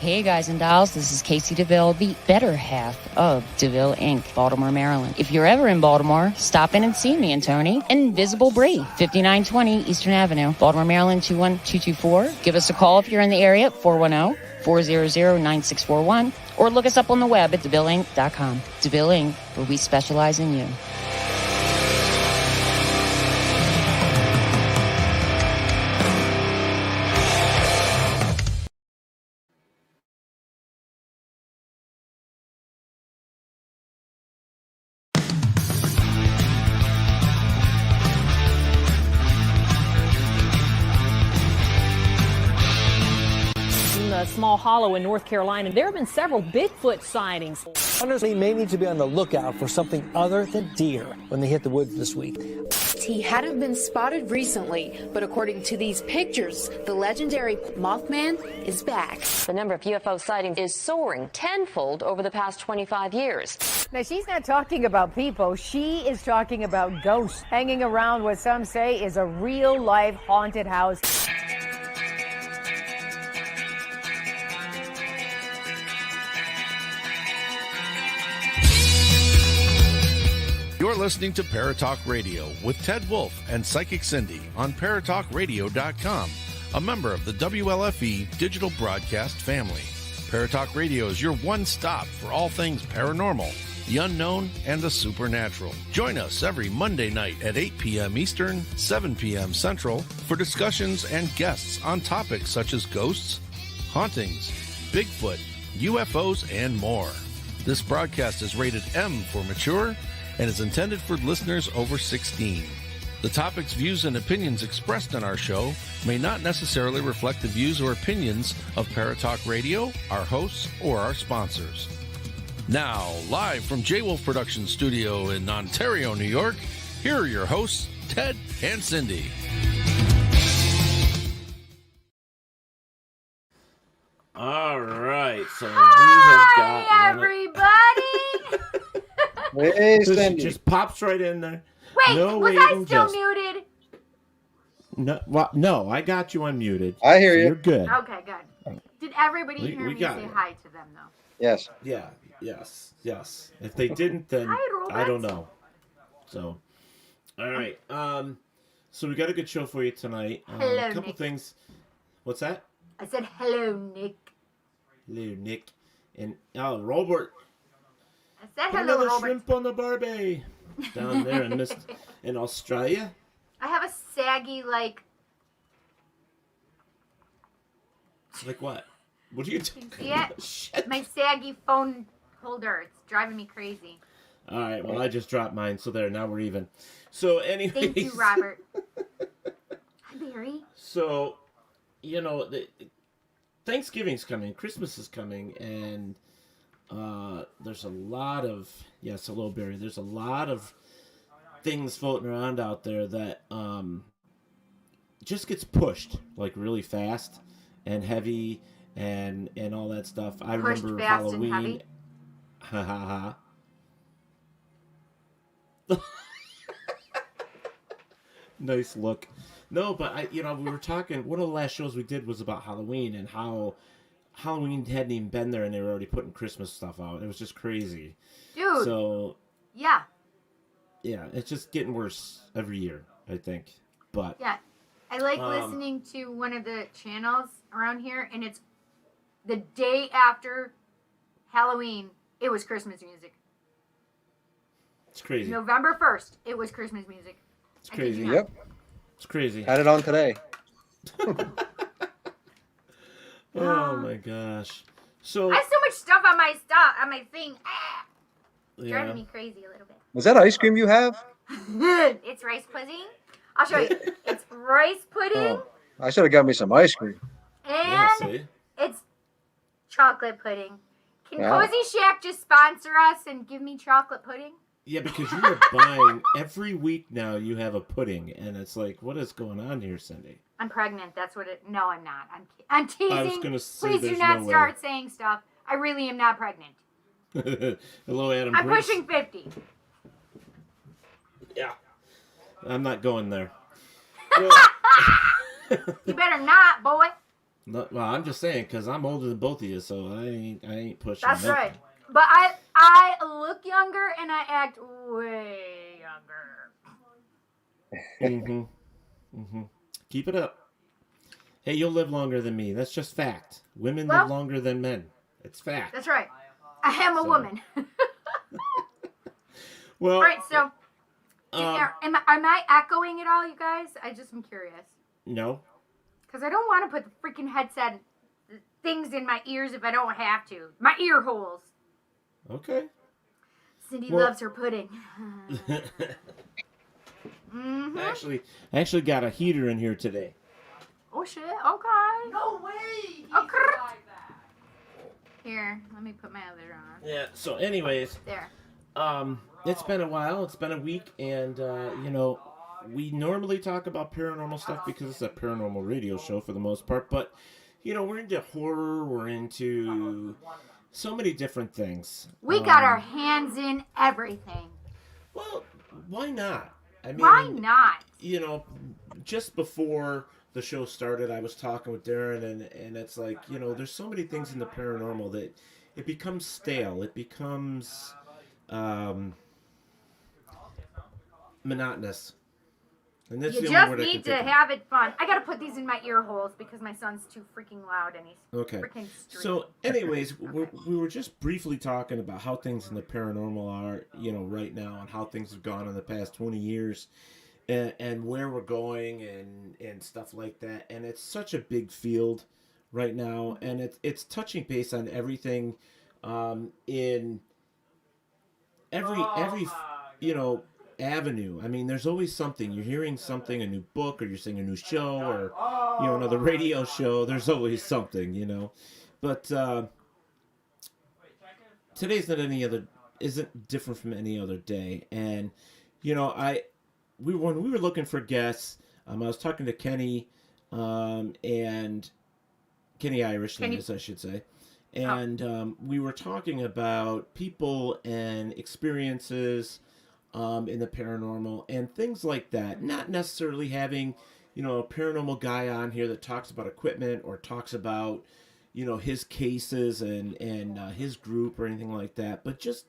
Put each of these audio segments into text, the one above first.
Hey guys and dolls, this is Casey DeVille, the better half of DeVille Inc., Baltimore, Maryland. If you're ever in Baltimore, stop in and see me and Tony. Invisible Bree, 5920 Eastern Avenue, Baltimore, Maryland, 21224. Give us a call if you're in the area, 410-400-9641, or look us up on the web at DeVilleInc.com. DeVille Inc., where we specialize in you. Small hollow in North Carolina. There have been several Bigfoot sightings. Hunters may need to be on the lookout for something other than deer when they hit the woods this week. He hadn't been spotted recently, but according to these pictures, the legendary Mothman is back. The number of UFO sightings is soaring tenfold over the past 25 years. Now, she's not talking about people. She is talking about ghosts hanging around what some say is a real-life haunted house. You're listening to Paratalkradio with Ted Wolf and Psychic Cindy on Paratalkradio.com, a member of the WLFE digital broadcast family. Paratalkradio is your one stop for all things paranormal, the unknown, and the supernatural. Join us every Monday night at 8 p.m. Eastern, 7 p.m. Central for discussions and guests on topics such as ghosts, hauntings, Bigfoot, UFOs, and more. This broadcast is rated M for mature and is intended for listeners over 16. The topics, views, and opinions expressed on our show may not necessarily reflect the views or opinions of Paratalk Radio, our hosts, or our sponsors. Now, live from J-Wolf Production Studio in Ontario, New York, here are your hosts, Ted and Cindy. All right, so we have got... Hi, everybody! Hey, Cindy. Just pops right in there. Wait, no was I still muted? No, well, no, I got you unmuted. I hear you. You're good. Okay, good. Did everybody hear me say it. hi to them, though? Yes. Yeah, yes. If they didn't, then I don't know. So, all right. So we got a good show for you tonight. Hello, a couple Nick. things. What's that? I said hello, Nick. Hello, Nick. And Robert. I said Put hello, another Robert. shrimp on the barbie down there in Australia. I have a saggy, like what? What are you doing? see it? My saggy phone holder. It's driving me crazy. All right, well, I just dropped mine, so there, now we're even. So, anyways. Thank you, Robert. Hi, Barry. So, Thanksgiving's coming, Christmas is coming, and there's a lot of, yes, hello, Barry, there's a lot of things floating around out there that just gets pushed, like, really fast and heavy and all that stuff. I remember fast Halloween. and heavy? Ha ha ha. Nice look. No, but we were talking, one of the last shows we did was about Halloween and how Halloween hadn't even been there and they were already putting Christmas stuff out. It was just crazy. Dude. So, yeah, it's just getting worse every year, I think. But yeah. I like listening to one of the channels around here, and it's the day after Halloween, it was Christmas music. It's crazy. November 1st, it was Christmas music. It's crazy. Yep. It's crazy. Had it on today. Oh my gosh. So I have so much stuff on my thing. Driving me crazy a little bit. Was that ice cream you have? It's rice pudding. I'll show you. It's rice pudding. Oh, I should have got me some ice cream. And it's chocolate pudding. Can Wow. Cozy Shack just sponsor us and give me chocolate pudding? yeah, because you are buying every week now. You have a pudding, and it's like, what is going on here, Cindy? I'm pregnant. That's what it. No, I'm not. I'm teasing. I was gonna say Please do there's not no start saying stuff. I really am not pregnant. Hello, Adam. I'm Bruce. pushing 50. Yeah, I'm not going there. You better not, boy. No, well, I'm just saying because I'm older than both of you, so I ain't pushing. That's nothing. right. But I look younger and I act way younger. Keep it up. Hey, you'll live longer than me. That's just fact. Women live longer than men. It's fact. That's right. I am a woman. Well, all right. So, am I echoing at all, you guys? I just am curious. No. Because I don't want to put the freaking headset things in my ears if I don't have to. My ear holes. Okay. Cindy loves her pudding. I actually got a heater in here today. Oh shit! Okay. No way! Okay. Here, let me put my other on. Yeah. So, anyways, there. It's been a while. It's been a week, and you know, we normally talk about paranormal stuff because it's a paranormal radio show for the most part. But you know, we're into horror. We're into so many different things. We got our hands in everything. Well, why not? I mean, why not? You know, just before the show started, I was talking with Darin, and it's like, you know, there's so many things in the paranormal that it becomes stale. It becomes monotonous. And that's You the just only word I need can to think of. have it fun. I gotta put these in my ear holes because my son's too freaking loud and he's freaking street. So, anyways, we were just briefly talking about how things in the paranormal are, you know, right now, and how things have gone in the past 20 years, and where we're going, and stuff like that. And it's such a big field right now, and it's touching base on everything, in every you know, avenue. I mean, there's always something. You're hearing something, a new book, or you're seeing a new show, or you know, another radio show. There's always something, you know. But today's isn't different from any other day. And you know, when we were looking for guests, I was talking to Kenny, and Kenny Irish, I should say. And we were talking about people and experiences in the paranormal and things like that. Not necessarily having, you know, a paranormal guy on here that talks about equipment or talks about, you know, his cases and his group or anything like that. But just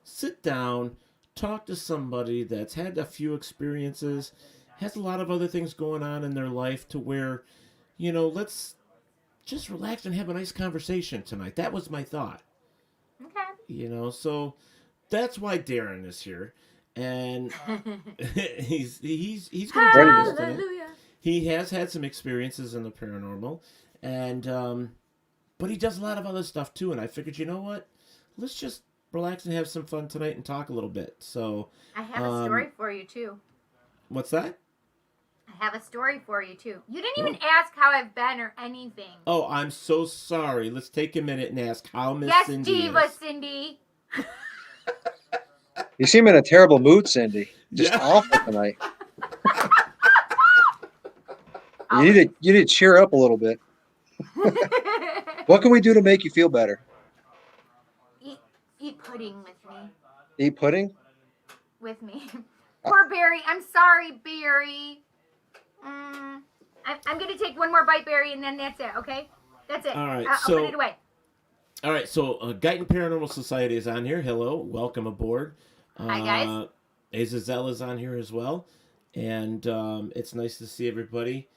sit down, talk to somebody that's had a few experiences, has a lot of other things going on in their life to where, you know, let's just relax and have a nice conversation tonight. That was my thought. Okay. You know, so that's why Darin is here. And he's going to join us tonight. He has had some experiences in the paranormal, and but he does a lot of other stuff too. And I figured, you know what? Let's just relax and have some fun tonight and talk a little bit. So I have a story for you too. What's that? I have a story for you too. You didn't even ask how I've been or anything. Oh, I'm so sorry. Let's take a minute and ask how Miss Cindy Diva is. Cindy. You seem in a terrible mood, Cindy. Just awful tonight. You need to cheer up a little bit. What can we do to make you feel better? Eat pudding with me. Eat pudding? With me. Poor Barry. I'm sorry, Barry. I'm going to take one more bite, Barry, and then that's it, okay? That's it. All right, I'll put it away. All right, so Guyton Paranormal Society is on here. Hello, welcome aboard. Hi, guys. Azazel is on here as well, and it's nice to see everybody.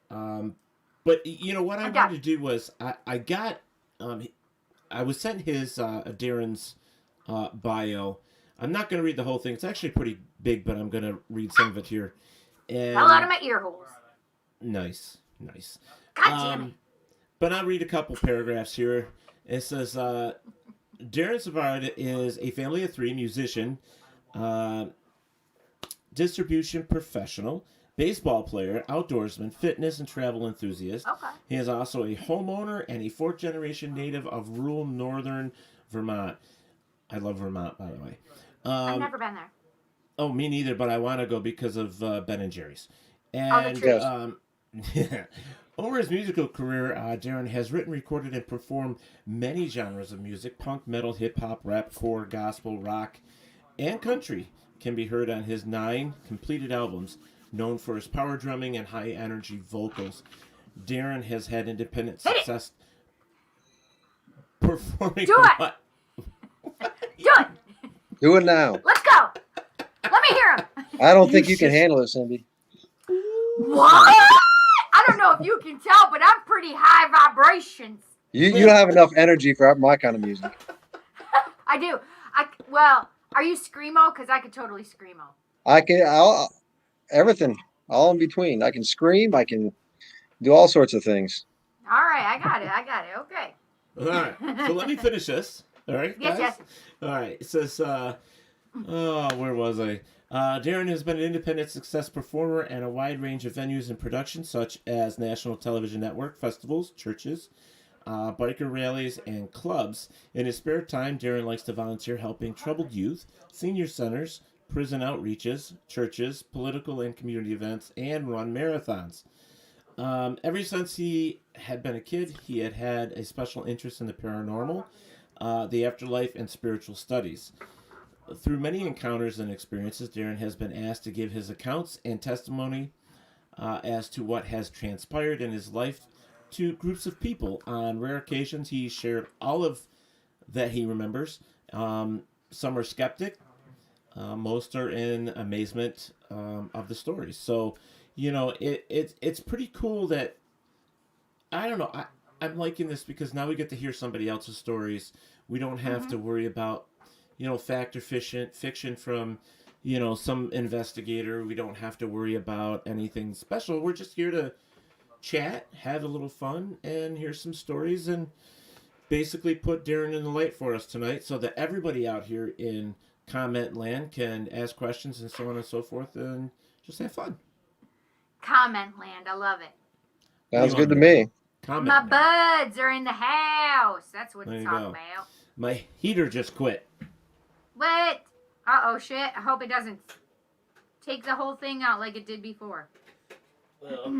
But you know what I wanted to do was I got I was sent his Darin's bio. I'm not going to read the whole thing. It's actually pretty big, but I'm going to read some of it here. And fell out of my ear holes. Nice. God damn it. But I'll read a couple paragraphs here. It says, Darin Savard is a family of three, musician, distribution professional, baseball player, outdoorsman, fitness and travel enthusiast. Okay. He is also a homeowner and a fourth-generation native of rural northern Vermont. I love Vermont, by the way. I've never been there. Oh, me neither, but I want to go because of Ben and Jerry's. And over his musical career, Darin has written, recorded, and performed many genres of music: punk, metal, hip-hop, rap, core, gospel, rock, and country can be heard on his 9 completed albums, known for his power drumming and high-energy vocals. Darin has had independent success performing. Do it. What? Do it. Do it now. Let's go. Let me hear him. I don't think you can handle it, Cindy. What? I don't know if you can tell, but I'm pretty high vibrations. You don't have enough energy for my kind of music. I do. Well, are you screamo? Because I could totally screamo. I'll everything, all in between. I can scream. I can do all sorts of things. All right, I got it. Okay. All right. So let me finish this. All right, guys? Yes. All right. It says, where was I? Darin has been an independent success performer at a wide range of venues and productions, such as national television network, festivals, churches, biker rallies, and clubs. In his spare time, Darin likes to volunteer helping troubled youth, senior centers, prison outreaches, churches, political and community events, and run marathons. Ever since he had been a kid, he had a special interest in the paranormal, the afterlife, and spiritual studies. Through many encounters and experiences, Darin has been asked to give his accounts and testimony as to what has transpired in his life to groups of people. On rare occasions, he shared all of that he remembers. Some are skeptic. Most are in amazement of the stories. So, it's pretty cool that, I don't know, I'm liking this because now we get to hear somebody else's stories. We don't have to worry about, fact or fiction from, some investigator. We don't have to worry about anything special. We're just here to chat, have a little fun, and hear some stories, and basically put Darin in the light for us tonight so that everybody out here in comment land can ask questions and so on and so forth and just have fun. Comment land. I love it. Sounds good to me. My buds are in the house. That's what it's all about. My heater just quit. What? Uh-oh, shit. I hope it doesn't take the whole thing out like it did before. Well,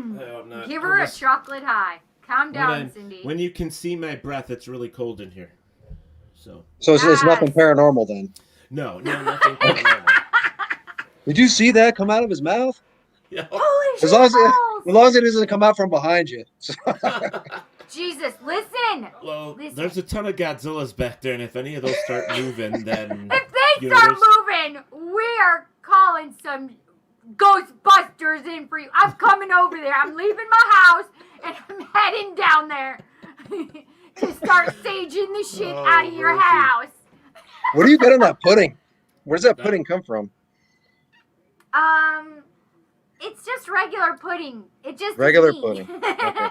Give her a chocolate high. Calm down, Cindy. When you can see my breath, it's really cold in here. So it's nothing paranormal then? No, nothing paranormal. Did you see that come out of his mouth? Yeah. Holy shit. As long as it doesn't come out from behind you. Jesus, listen. Well, there's a ton of Godzillas back there, and if any of those start moving, then... If they start moving, we are calling some Ghostbusters in for you. I'm coming over there. I'm leaving my house, and I'm heading down there to start saging the shit out of your house. What do you got in that pudding? Where does that pudding come from? It's just regular pudding. It just regular me. pudding. Okay.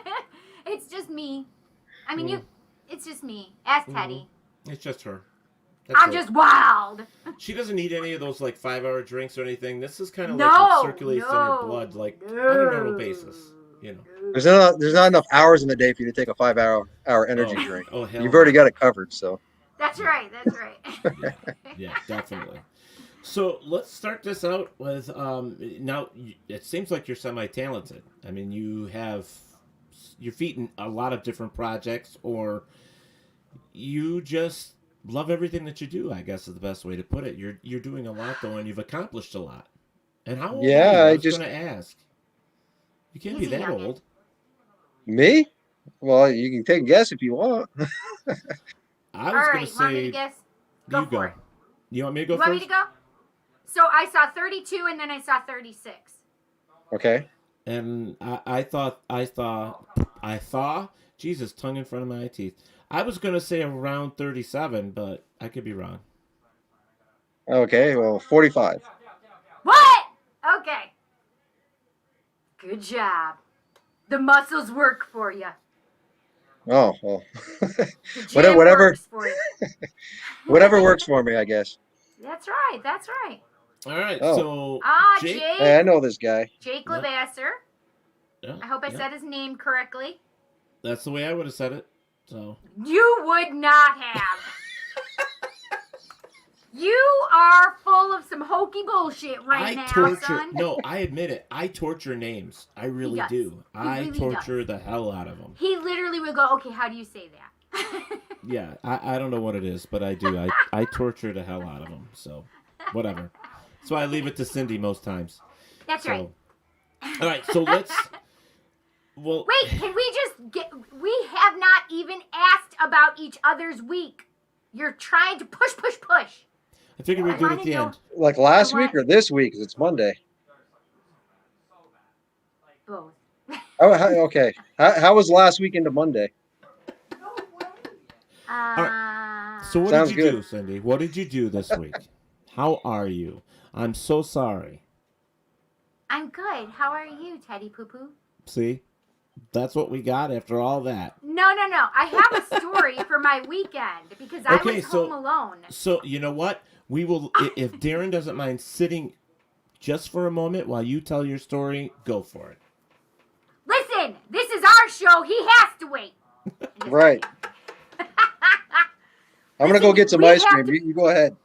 It's just me. I mean, it's just me. Ask Teddy. It's just her. I'm just wild. She doesn't need any of those 5-hour drinks or anything. This is kind of what circulates in her blood, on a normal basis. There's not enough hours in the day for you to take a 5-hour energy drink. Oh, hell You've already got it covered, so. That's right. Yeah, definitely. So let's start this out with now. It seems like you're semi-talented. I mean, you have your feet in a lot of different projects, or you just love everything that you do. I guess is the best way to put it. You're doing a lot though, and you've accomplished a lot. And how old are you? I was going to ask. You can't be that old. Me? Well, you can take a guess if you want. I was going to say. Want me to guess? Go for it. You want me to go first? You want me to go? So I saw 32 and then I saw 36. Okay. And I thought, Jesus, tongue in front of my teeth. I was going to say around 37, but I could be wrong. Okay, well, 45. What? Okay. Good job. The muscles work for you. Oh, well. Whatever works for you. Whatever works for me, I guess. That's right. All right, so Jake. Hey, I know this guy. Jake Levasseur. Yeah, I hope I said his name correctly. That's the way I would have said it. So you would not have. You are full of some hokey bullshit now, son. No, I admit it. I torture names. I really do. I really torture the hell out of them. He literally would go, okay, how do you say that? Yeah, I don't know what it is, but I do. I torture the hell out of them. So, whatever. So I leave it to Cindy most times. That's right. All right, so Well, wait, can we just get... We have not even asked about each other's week. You're trying to push. I figured we'd do it at the end. Like last week or this week? 'Cause it's Monday. Both. Okay. How was last week into Monday? So what Sounds did you good. do, Cindy? What did you do this week? How are you? I'm so sorry. I'm good. How are you, Teddy Poo Poo? See? That's what we got after all that. No. I have a story for my weekend because I was home alone. So, you know what? We will, if Darin doesn't mind sitting just for a moment while you tell your story, go for it. Listen, this is our show. He has to wait. Right. I'm going to go get some ice cream. You go ahead.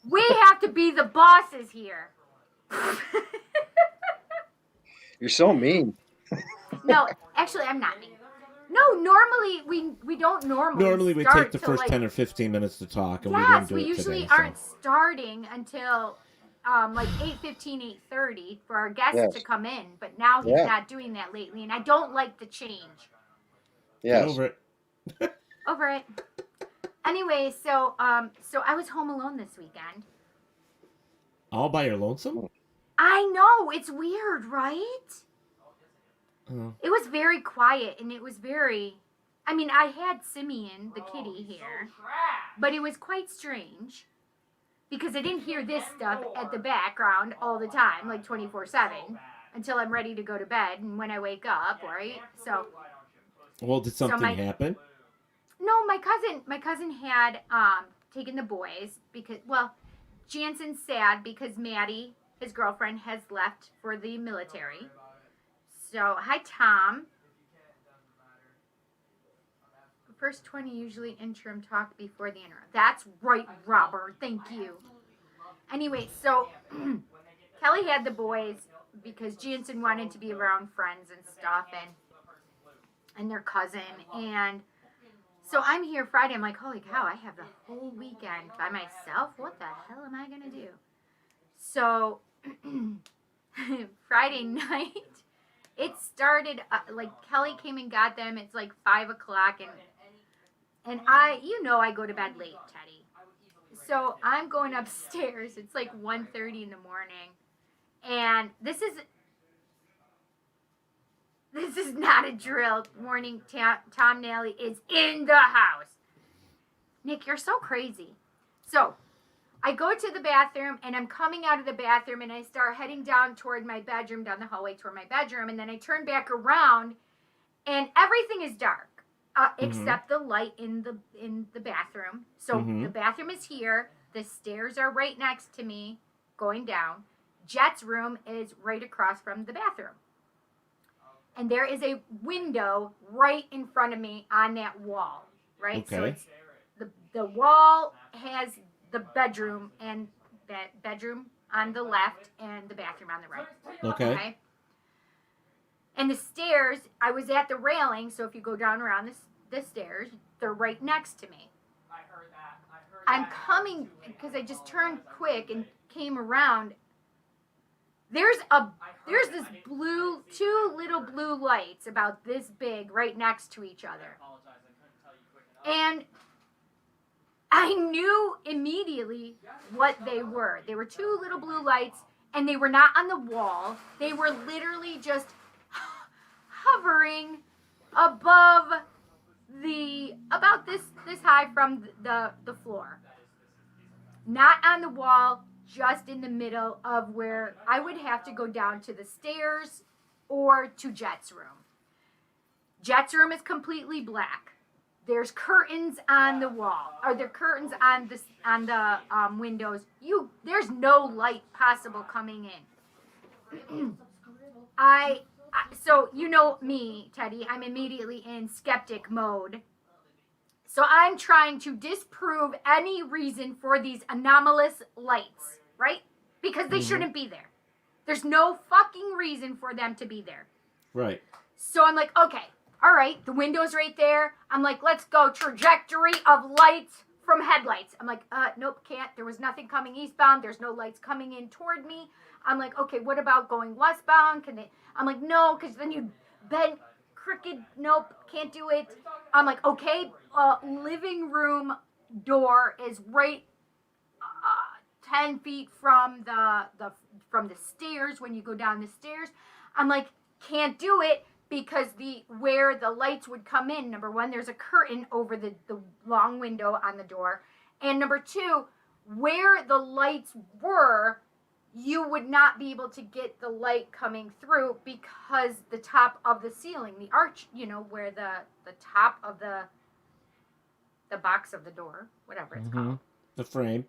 We have to be the bosses here. You're so mean. No, actually, I'm not mean. No, normally we don't Normally we start take the till, first 10 or 15 minutes to talk, and we yes, didn't do we it usually today, aren't starting until like 8:15, 8:30 for our guests to come in. But now he's not doing that lately, and I don't like the change. Yeah. Get over it. Over it. Anyway, so I was home alone this weekend. All by your lonesome? I know, it's weird, right? Oh. It was very quiet, and it was very... I mean, I had Simeon, the kitty, here, but it was quite strange because I didn't hear this stuff at the background all the time, like 24/7, until I'm ready to go to bed and when I wake up, right? So... Well, did something happen? No, my cousin had taken the boys because, well, Jansen's sad because Maddie, his girlfriend, has left for the military. So, hi, Tom. First 20 usually interim talk before the interim. That's right, Robert. Thank you. Anyway, so Kelly had the boys because Jansen wanted to be around friends and stuff and their cousin. And so I'm here Friday. I'm like, holy cow, I have the whole weekend by myself. What the hell am I going to do? So Friday night, it started, like Kelly came and got them. It's like 5 o'clock and I go to bed late, Teddy. So I'm going upstairs. It's like 1:30 in the morning. And this is not a drill. Morning, Tom Nally is in the house. Nick, you're so crazy. So I go to the bathroom, and I'm coming out of the bathroom, and I start heading down toward my bedroom, down the hallway toward my bedroom, and then I turn back around, and everything is dark, except the light in the bathroom. So the bathroom is here. The stairs are right next to me, going down. Jet's room is right across from the bathroom. And there is a window right in front of me on that wall, right? Okay. So it's the wall has the bedroom and that bedroom on the left and the bathroom on the right. Okay. And the stairs, I was at the railing, so if you go down around the stairs, they're right next to me. I'm coming because I just turned quick and came around. There's this two little blue lights about this big right next to each other. And I knew immediately what they were. They were two little blue lights, and they were not on the wall. They were literally just hovering above about this high from the floor. Not on the wall, just in the middle of where I would have to go down to the stairs or to Jet's room. Jet's room is completely black. There's curtains on the wall, or there are curtains on the windows. There's no light possible coming in. So you know me, Teddy. I'm immediately in skeptic mode. So I'm trying to disprove any reason for these anomalous lights, right? Because they shouldn't be there. There's no fucking reason for them to be there. Right. So I'm like, okay, all right, the window's right there. I'm like, let's go trajectory of lights from headlights. I'm like, nope, can't. There was nothing coming eastbound. There's no lights coming in toward me. I'm like, okay, what about going westbound? I'm like, no, because then you'd bend crooked. Nope, can't do it. I'm like, okay, living room door is right 10 feet from the stairs when you go down the stairs. I'm like, can't do it because where the lights would come in, number one, there's a curtain over the long window on the door. And number two, where the lights were, you would not be able to get the light coming through because the top of the ceiling, the arch, where the top of the box of the door, whatever it's called. The frame.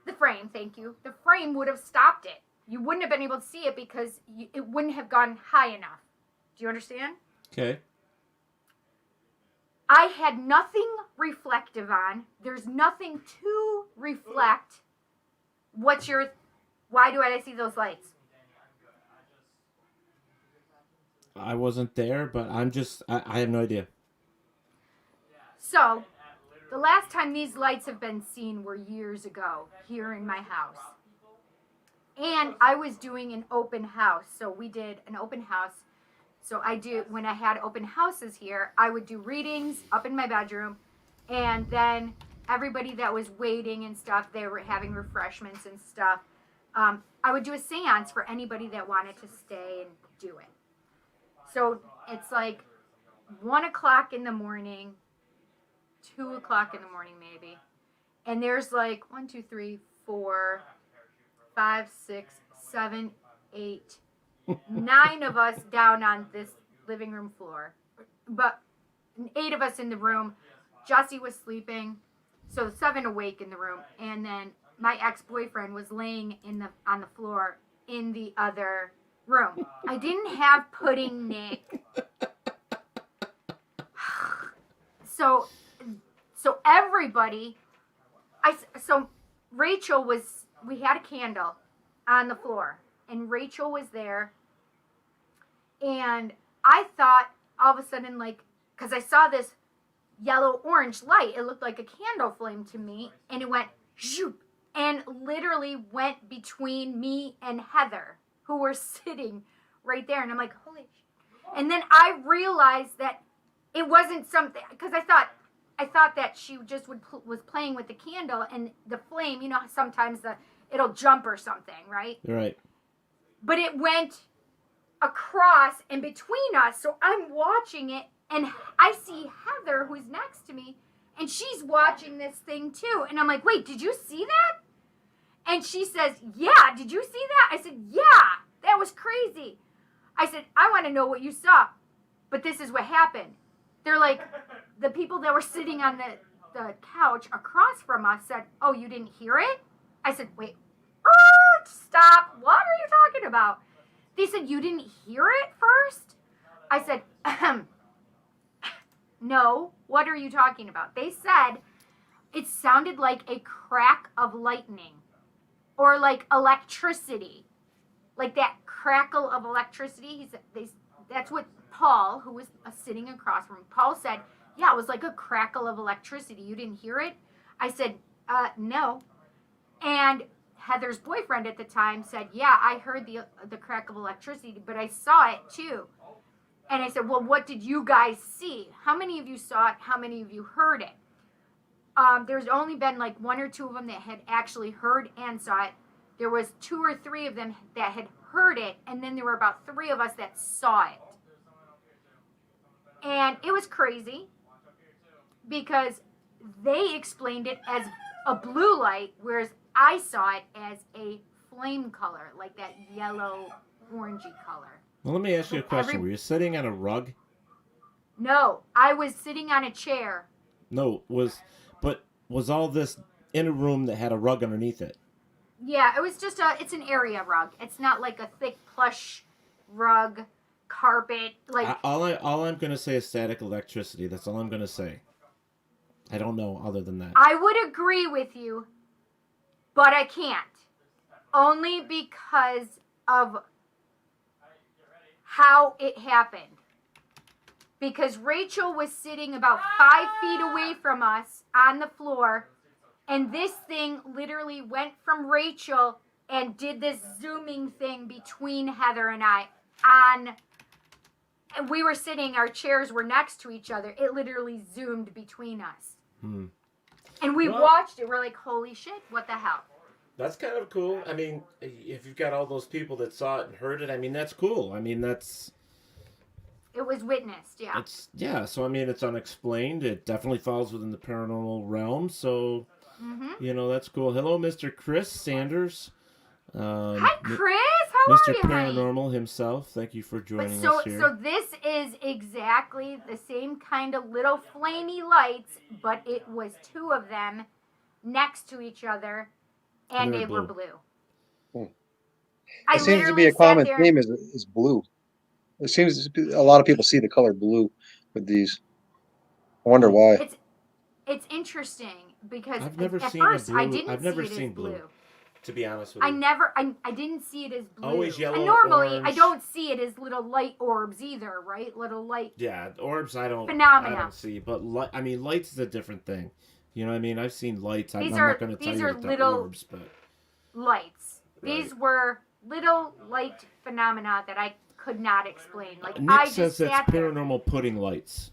The frame, thank you. The frame would have stopped it. You wouldn't have been able to see it because it wouldn't have gone high enough. Do you understand? Okay. I had nothing reflective on. There's nothing to reflect. Why do I see those lights? I wasn't there, but I have no idea. So, the last time these lights have been seen were years ago here in my house. And I was doing an open house. So we did an open house. So when I had open houses here, I would do readings up in my bedroom. And then everybody that was waiting and stuff, they were having refreshments and stuff. I would do a seance for anybody that wanted to stay and do it. So it's like 1 o'clock in the morning, 2 o'clock in the morning maybe. And there's like 1, 2, 3, 4, 5, 6, 7, 8, 9 of us down on this living room floor. But 8 of us in the room. Jesse was sleeping. So 7 awake in the room. And then my ex-boyfriend was laying on the floor in the other room. I didn't have pudding, Nick. So everybody, Rachel we had a candle on the floor, and Rachel was there, and I thought all of a sudden, because I saw this yellow-orange light, it looked like a candle flame to me, and it went zoop, and literally went between me and Heather, who were sitting right there, and I'm like, holy shit. And then I realized that it wasn't something, because I thought that she just was playing with the candle and the flame, sometimes it'll jump or something, right? Right. But it went across and between us, so I'm watching it, and I see Heather, who's next to me, and she's watching this thing too. And I'm like, wait, did you see that? And she says, yeah, did you see that? I said, yeah, that was crazy. I said, I want to know what you saw. But this is what happened. They're like, the people that were sitting on the couch across from us said, oh, you didn't hear it? I said, wait, stop. What are you talking about? They said, you didn't hear it first? I said, no, what are you talking about? They said it sounded like a crack of lightning or like electricity, like that crackle of electricity. He said, that's what Paul, who was sitting across from me, Paul said, yeah, it was like a crackle of electricity. You didn't hear it? I said, no. And Heather's boyfriend at the time said, yeah, I heard the crack of electricity, but I saw it too. And I said, well, what did you guys see? How many of you saw it? How many of you heard it? There's only been like 1 or 2 of them that had actually heard and saw it. There was 2 or 3 of them that had heard it, and then there were about 3 of us that saw it. And it was crazy because they explained it as a blue light, whereas I saw it as a flame color, like that yellow, orangey color. Well, let me ask you a question. Were you sitting on a rug? No, I was sitting on a chair. No, was all this in a room that had a rug underneath it? Yeah, it was just it's an area rug. It's not like a thick plush rug, carpet. Like all I'm going to say is static electricity. That's all I'm going to say. I don't know other than that. I would agree with you, but I can't. Only because of how it happened. Because Rachel was sitting about 5 feet away from us on the floor, and this thing literally went from Rachel and did this zooming thing between Heather and I and we were sitting, our chairs were next to each other. It literally zoomed between us. And we watched it. We're like, holy shit, what the hell? That's kind of cool. I mean, if you've got all those people that saw it and heard it, I mean, that's cool. I mean, that's... It was witnessed, yeah. So I mean, it's unexplained. It definitely falls within the paranormal realm, so, that's cool. Hello, Mr. Chris Sanders. Hi, Chris. How are Mr. you, Paranormal himself. Thank you for joining us here. So this is exactly the same kind of little flamey lights, but it was two of them next to each other, and they were blue. It seems to be a common theme is blue. It seems a lot of people see the color blue with these. I wonder why. It's interesting because I've never at seen first blue. I didn't I've never see it seen as blue. To be honest with you, I didn't see it as blue. Always yellow. And normally, orange. I don't see it as little light orbs either, right? Little light. Yeah, orbs I don't see, but lights is a different thing. You know what I mean? I've seen lights. I'm not going to tell you that they're orbs, but lights. Right. These were little light phenomena that I could not explain. Like Nick I says just that's sat there. paranormal pudding lights.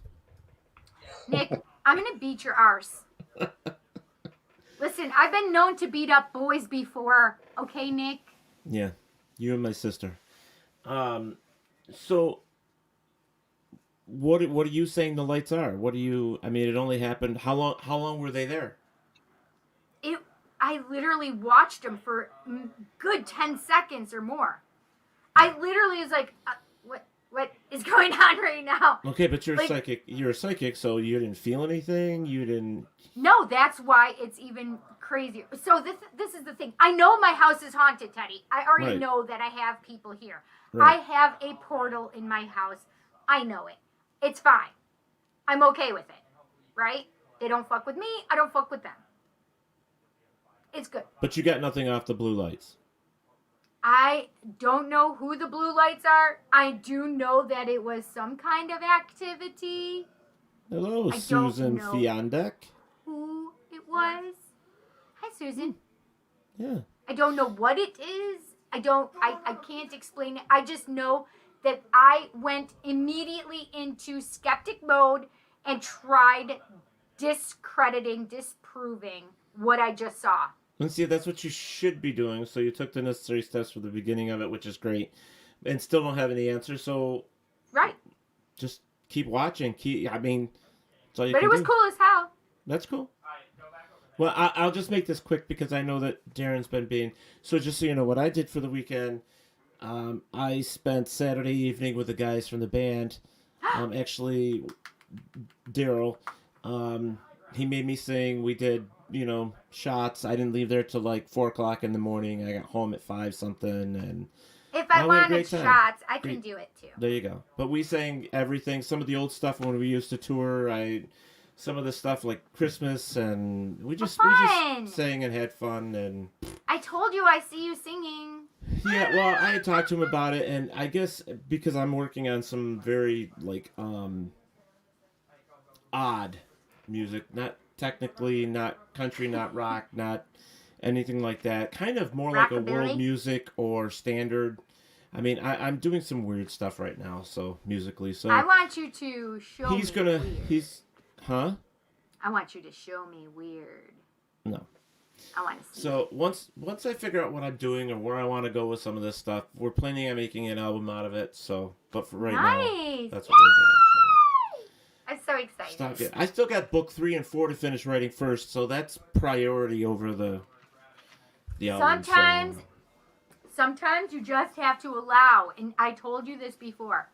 Nick, I'm gonna beat your arse. Listen, I've been known to beat up boys before. Okay, Nick? Yeah, you and my sister. So, what are you saying the lights are? What do you? I mean, it only happened. How long were they there? I literally watched them for good 10 seconds or more. I literally was like, what is going on right now? Okay, but you're psychic. You're a psychic, so you didn't feel anything. You didn't. No, that's why it's even crazier. So this is the thing. I know my house is haunted, Teddy. I already know that I have people here. Right. I have a portal in my house. I know it. It's fine. I'm okay with it. Right? They don't fuck with me. I don't fuck with them. It's good. But you got nothing off the blue lights. I don't know who the blue lights are. I do know that it was some kind of activity. Hello, Susan Fiandek. Who it was. Hi, Susan. Yeah. I don't know what it is. I can't explain it. I just know that I went immediately into skeptic mode and tried disproving what I just saw. And see, that's what you should be doing. So you took the necessary steps for the beginning of it, which is great, and still don't have any answers. So right, just keep watching. I mean, that's all you but can it was do. cool as hell. That's cool. Well, I'll just make this quick because I know that Darin's been being. So just so you know, what I did for the weekend, I spent Saturday evening with the guys from the band. Actually, Daryl, he made me sing. We did, shots. I didn't leave there till like 4:00 in the morning. I got home at 5 something, and if I wanted shots, I can do it too. There you go. But we sang everything. Some of the old stuff when we used to tour. Some of the stuff like Christmas, and we just sang and had fun. And I told you I see you singing. Yeah, well, I had talked to him about it, and I guess because I'm working on some very odd music, not technically, not country, not rock, not anything like that. Kind of more like a world music or standard. I mean, I'm doing some weird stuff right now, so musically. So I want you to show me. Huh? I want you to show me weird. No. I want to see. So once I figure out what I'm doing or where I want to go with some of this stuff, we're planning on making an album out of it. So, but for right now, that's what we're doing. So. I'm so excited. Stop it. I still got book 3 and 4 to finish writing first, so that's priority over the album. Sometimes you just have to allow, and I told you this before.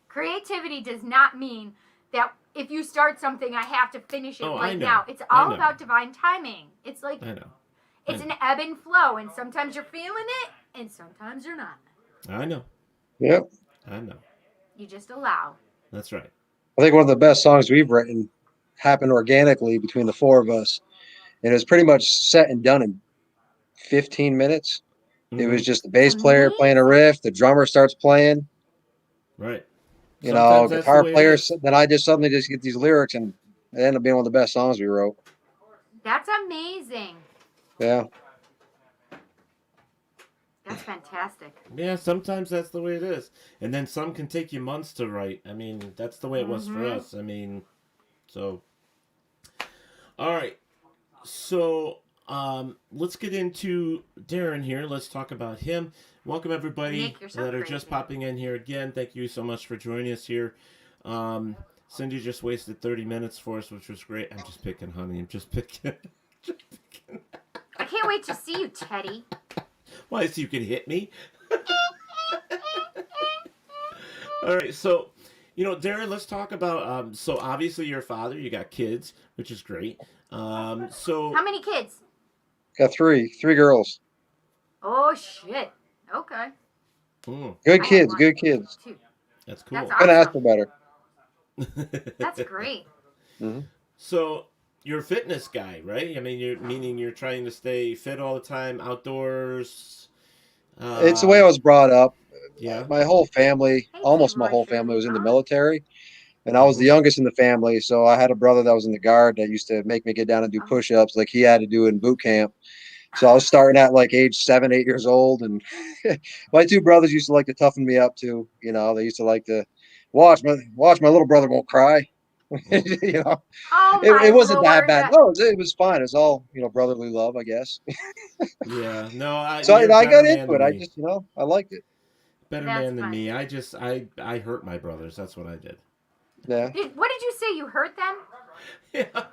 Creativity does not mean that if you start something, I have to finish it right now. It's all about divine timing. It's like it's an ebb and flow, and sometimes you're feeling it, and sometimes you're not. I know. Yep. I know. You just allow. That's right. I think one of the best songs we've written happened organically between the four of us, and it was pretty much set and done in 15 minutes. Mm-hmm. It was just the bass player playing a riff, the drummer starts playing. Right. Guitar players. Then I just suddenly get these lyrics, and it ended up being one of the best songs we wrote. That's amazing. Yeah. That's fantastic. Yeah, sometimes that's the way it is. And then some can take you months to write. I mean, that's the way it was for us. I mean, so. All right. So, let's get into Darin here. Let's talk about him. Welcome, everybody that are just popping in here again. Thank you so much for joining us here. Cindy just wasted 30 minutes for us, which was great. I'm just picking, honey. I'm just picking. I can't wait to see you, Teddy. Why, so you can hit me? All right, so, Darin, let's talk about, so obviously you're a father, you got kids, which is great. So how many kids? Got three girls. Oh, shit. Okay. Good kids, good kids. That's cool. That's Couldn't ask for better. That's great. Mm-hmm. So you're a fitness guy, right? I mean, you're trying to stay fit all the time, outdoors. It's the way I was brought up. Yeah. My whole family, almost my whole family, was in the military, and I was the youngest in the family. So I had a brother that was in the guard that used to make me get down and do push-ups, like he had to do in boot camp. So I was starting at like age 7, 8 years old, and my two brothers used to like to toughen me up too. They used to like to watch my little brother won't cry. Oh, It wasn't that bad. No, it was fine. It was all brotherly love, I guess. Yeah, no. I got into it. I just I liked it. Better man than me. I hurt my brothers. That's what I did. Yeah. What did you say? You hurt them? Yeah.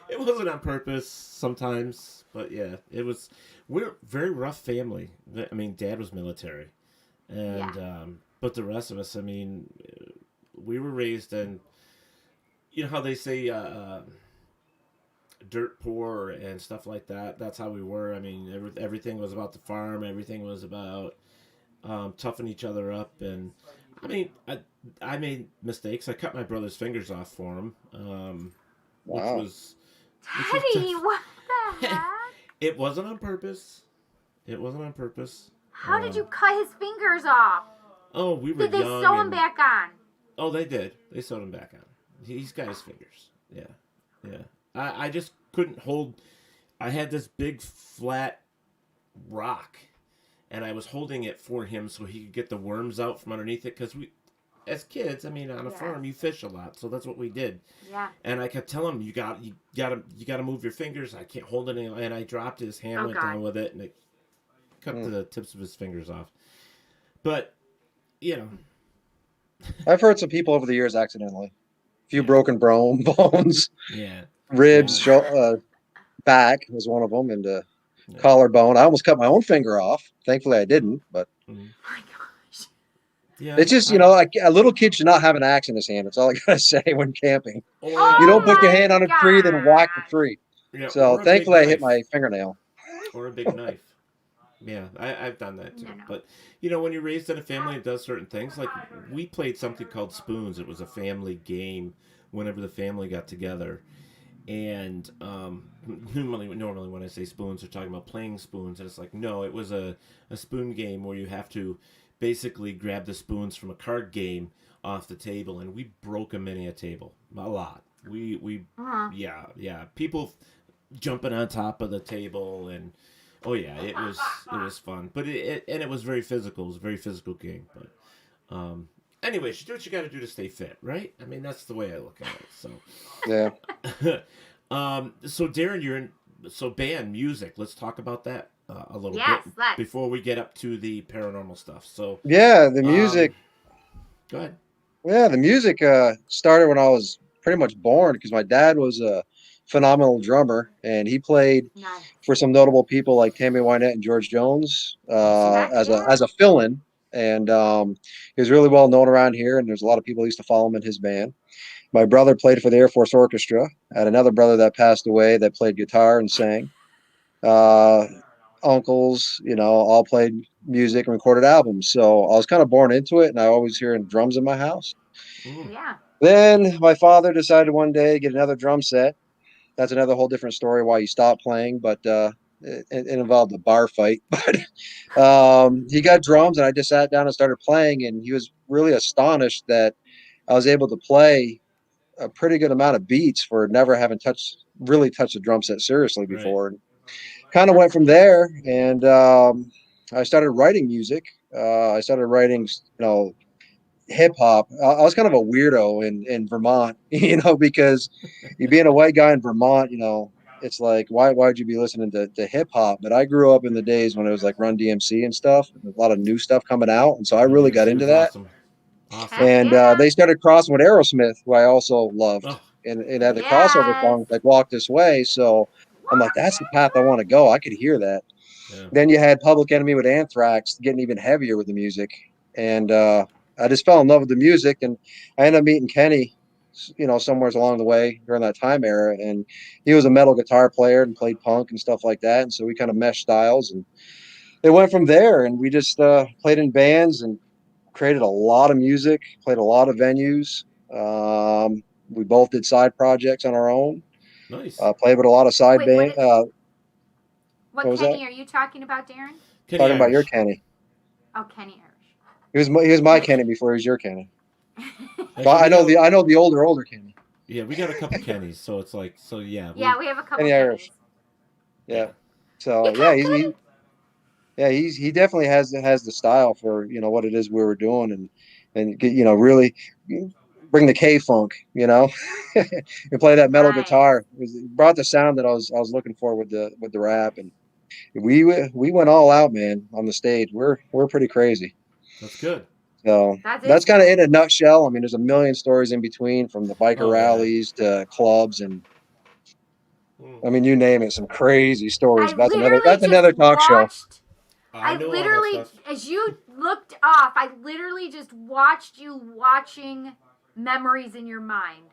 It wasn't on purpose sometimes, but yeah, we're a very rough family. I mean, Dad was military, and but the rest of us, I mean, we were raised in, how they say, dirt poor and stuff like that. That's how we were. I mean, everything was about the farm. Everything was about toughing each other up. And I mean, I made mistakes. I cut my brother's fingers off for him, which was Teddy, what the heck? It wasn't on purpose. How did you cut his fingers off? Oh, we were young. Did they sew him back on? Oh, they did. They sewed him back on. He's got his fingers. Yeah. I just couldn't hold. I had this big flat rock, and I was holding it for him so he could get the worms out from underneath it. Because we, as kids, I mean, on a farm, you fish a lot, so that's what we did. Yeah. And I kept telling him, you got to move your fingers. I can't hold it anymore. And I dropped his hand, went down with it, and it cut the tips of his fingers off. But I've hurt some people over the years accidentally. A few broken bones. Yeah. Ribs, back was one of them, and collarbone. I almost cut my own finger off. Thankfully, I didn't. But my gosh. Yeah. it's just a little kid should not have an axe in his hand. That's all I gotta say when camping. You don't put your hand on a tree, then whack the tree. Yeah, so thankfully, I hit my fingernail. Or a big knife. Yeah, I've done that too. No. But, when you're raised in a family that does certain things, like we played something called Spoons. It was a family game whenever the family got together. And normally when I say spoons, they're talking about playing spoons. And it's like, no, it was a spoon game where you have to basically grab the spoons from a card game off the table. And we broke a many a table. A lot. Yeah. People jumping on top of the table and... Oh yeah, it was fun, but it was very physical. It was a very physical game. But anyways, you do what you got to do to stay fit, right? I mean, that's the way I look at it. So yeah. So Darin, you're in band music. Let's talk about that a little bit before we get up to the paranormal stuff. So yeah, the music. Go ahead. Yeah, the music started when I was pretty much born because my dad was a phenomenal drummer, and he played for some notable people like Tammy Wynette and George Jones as a fill-in, and he was really well known around here, and there's a lot of people who used to follow him in his band. My brother played for the Air Force Orchestra. I had another brother that passed away that played guitar and sang. Uncles, all played music and recorded albums, so I was kind of born into it, and I always hearing drums in my house. Yeah. Then my father decided one day to get another drum set. That's another whole different story why he stopped playing, but it involved a bar fight. But he got drums, and I just sat down and started playing, and he was really astonished that I was able to play a pretty good amount of beats for never having really touched a drum set seriously before. Right. And kind of went from there, and I started writing music. I started writing, hip hop. I was kind of a weirdo in Vermont, because you being a white guy in Vermont, it's like, why'd you be listening to hip hop? But I grew up in the days when it was like Run DMC and stuff, and a lot of new stuff coming out. And so I Run really got DMC into was that. awesome. Awesome. And they started crossing with Aerosmith, who I also loved. Oh, And it had the crossover songs like Walk This Way. So I'm like, that's the path I want to go. I could hear that. yeah. Then you had Public Enemy with Anthrax getting even heavier with the music. And I just fell in love with the music. And I ended up meeting Kenny, somewhere along the way during that time era. And he was a metal guitar player and played punk and stuff like that. And so we kind of meshed styles. And it went from there. And we just played in bands and created a lot of music, played a lot of venues. We both did side projects on our own. Nice. Played with a lot of side Wait, band. What was Kenny that? are you talking about, Darin? Kenny Talking about Irish. your Kenny. Oh, Kenny Irish. He was my Kenny before he was your Kenny. Actually, But I know the older Kenny. Yeah, we got a couple Kennys, so it's like, yeah. We have a couple Kenny Irish. Yeah. So he definitely has the style for what it is we were doing, and really bring the K funk, and play that metal guitar. It brought the sound that I was looking for with the rap, and we went all out, man, on the stage. We're pretty crazy. That's good. So that's kind of in a nutshell. I mean, there's a million stories in between, from the biker rallies to clubs, and I mean, you name it, some crazy stories. That's another talk show. I literally, as you looked off, I literally just watched you watching memories in your mind.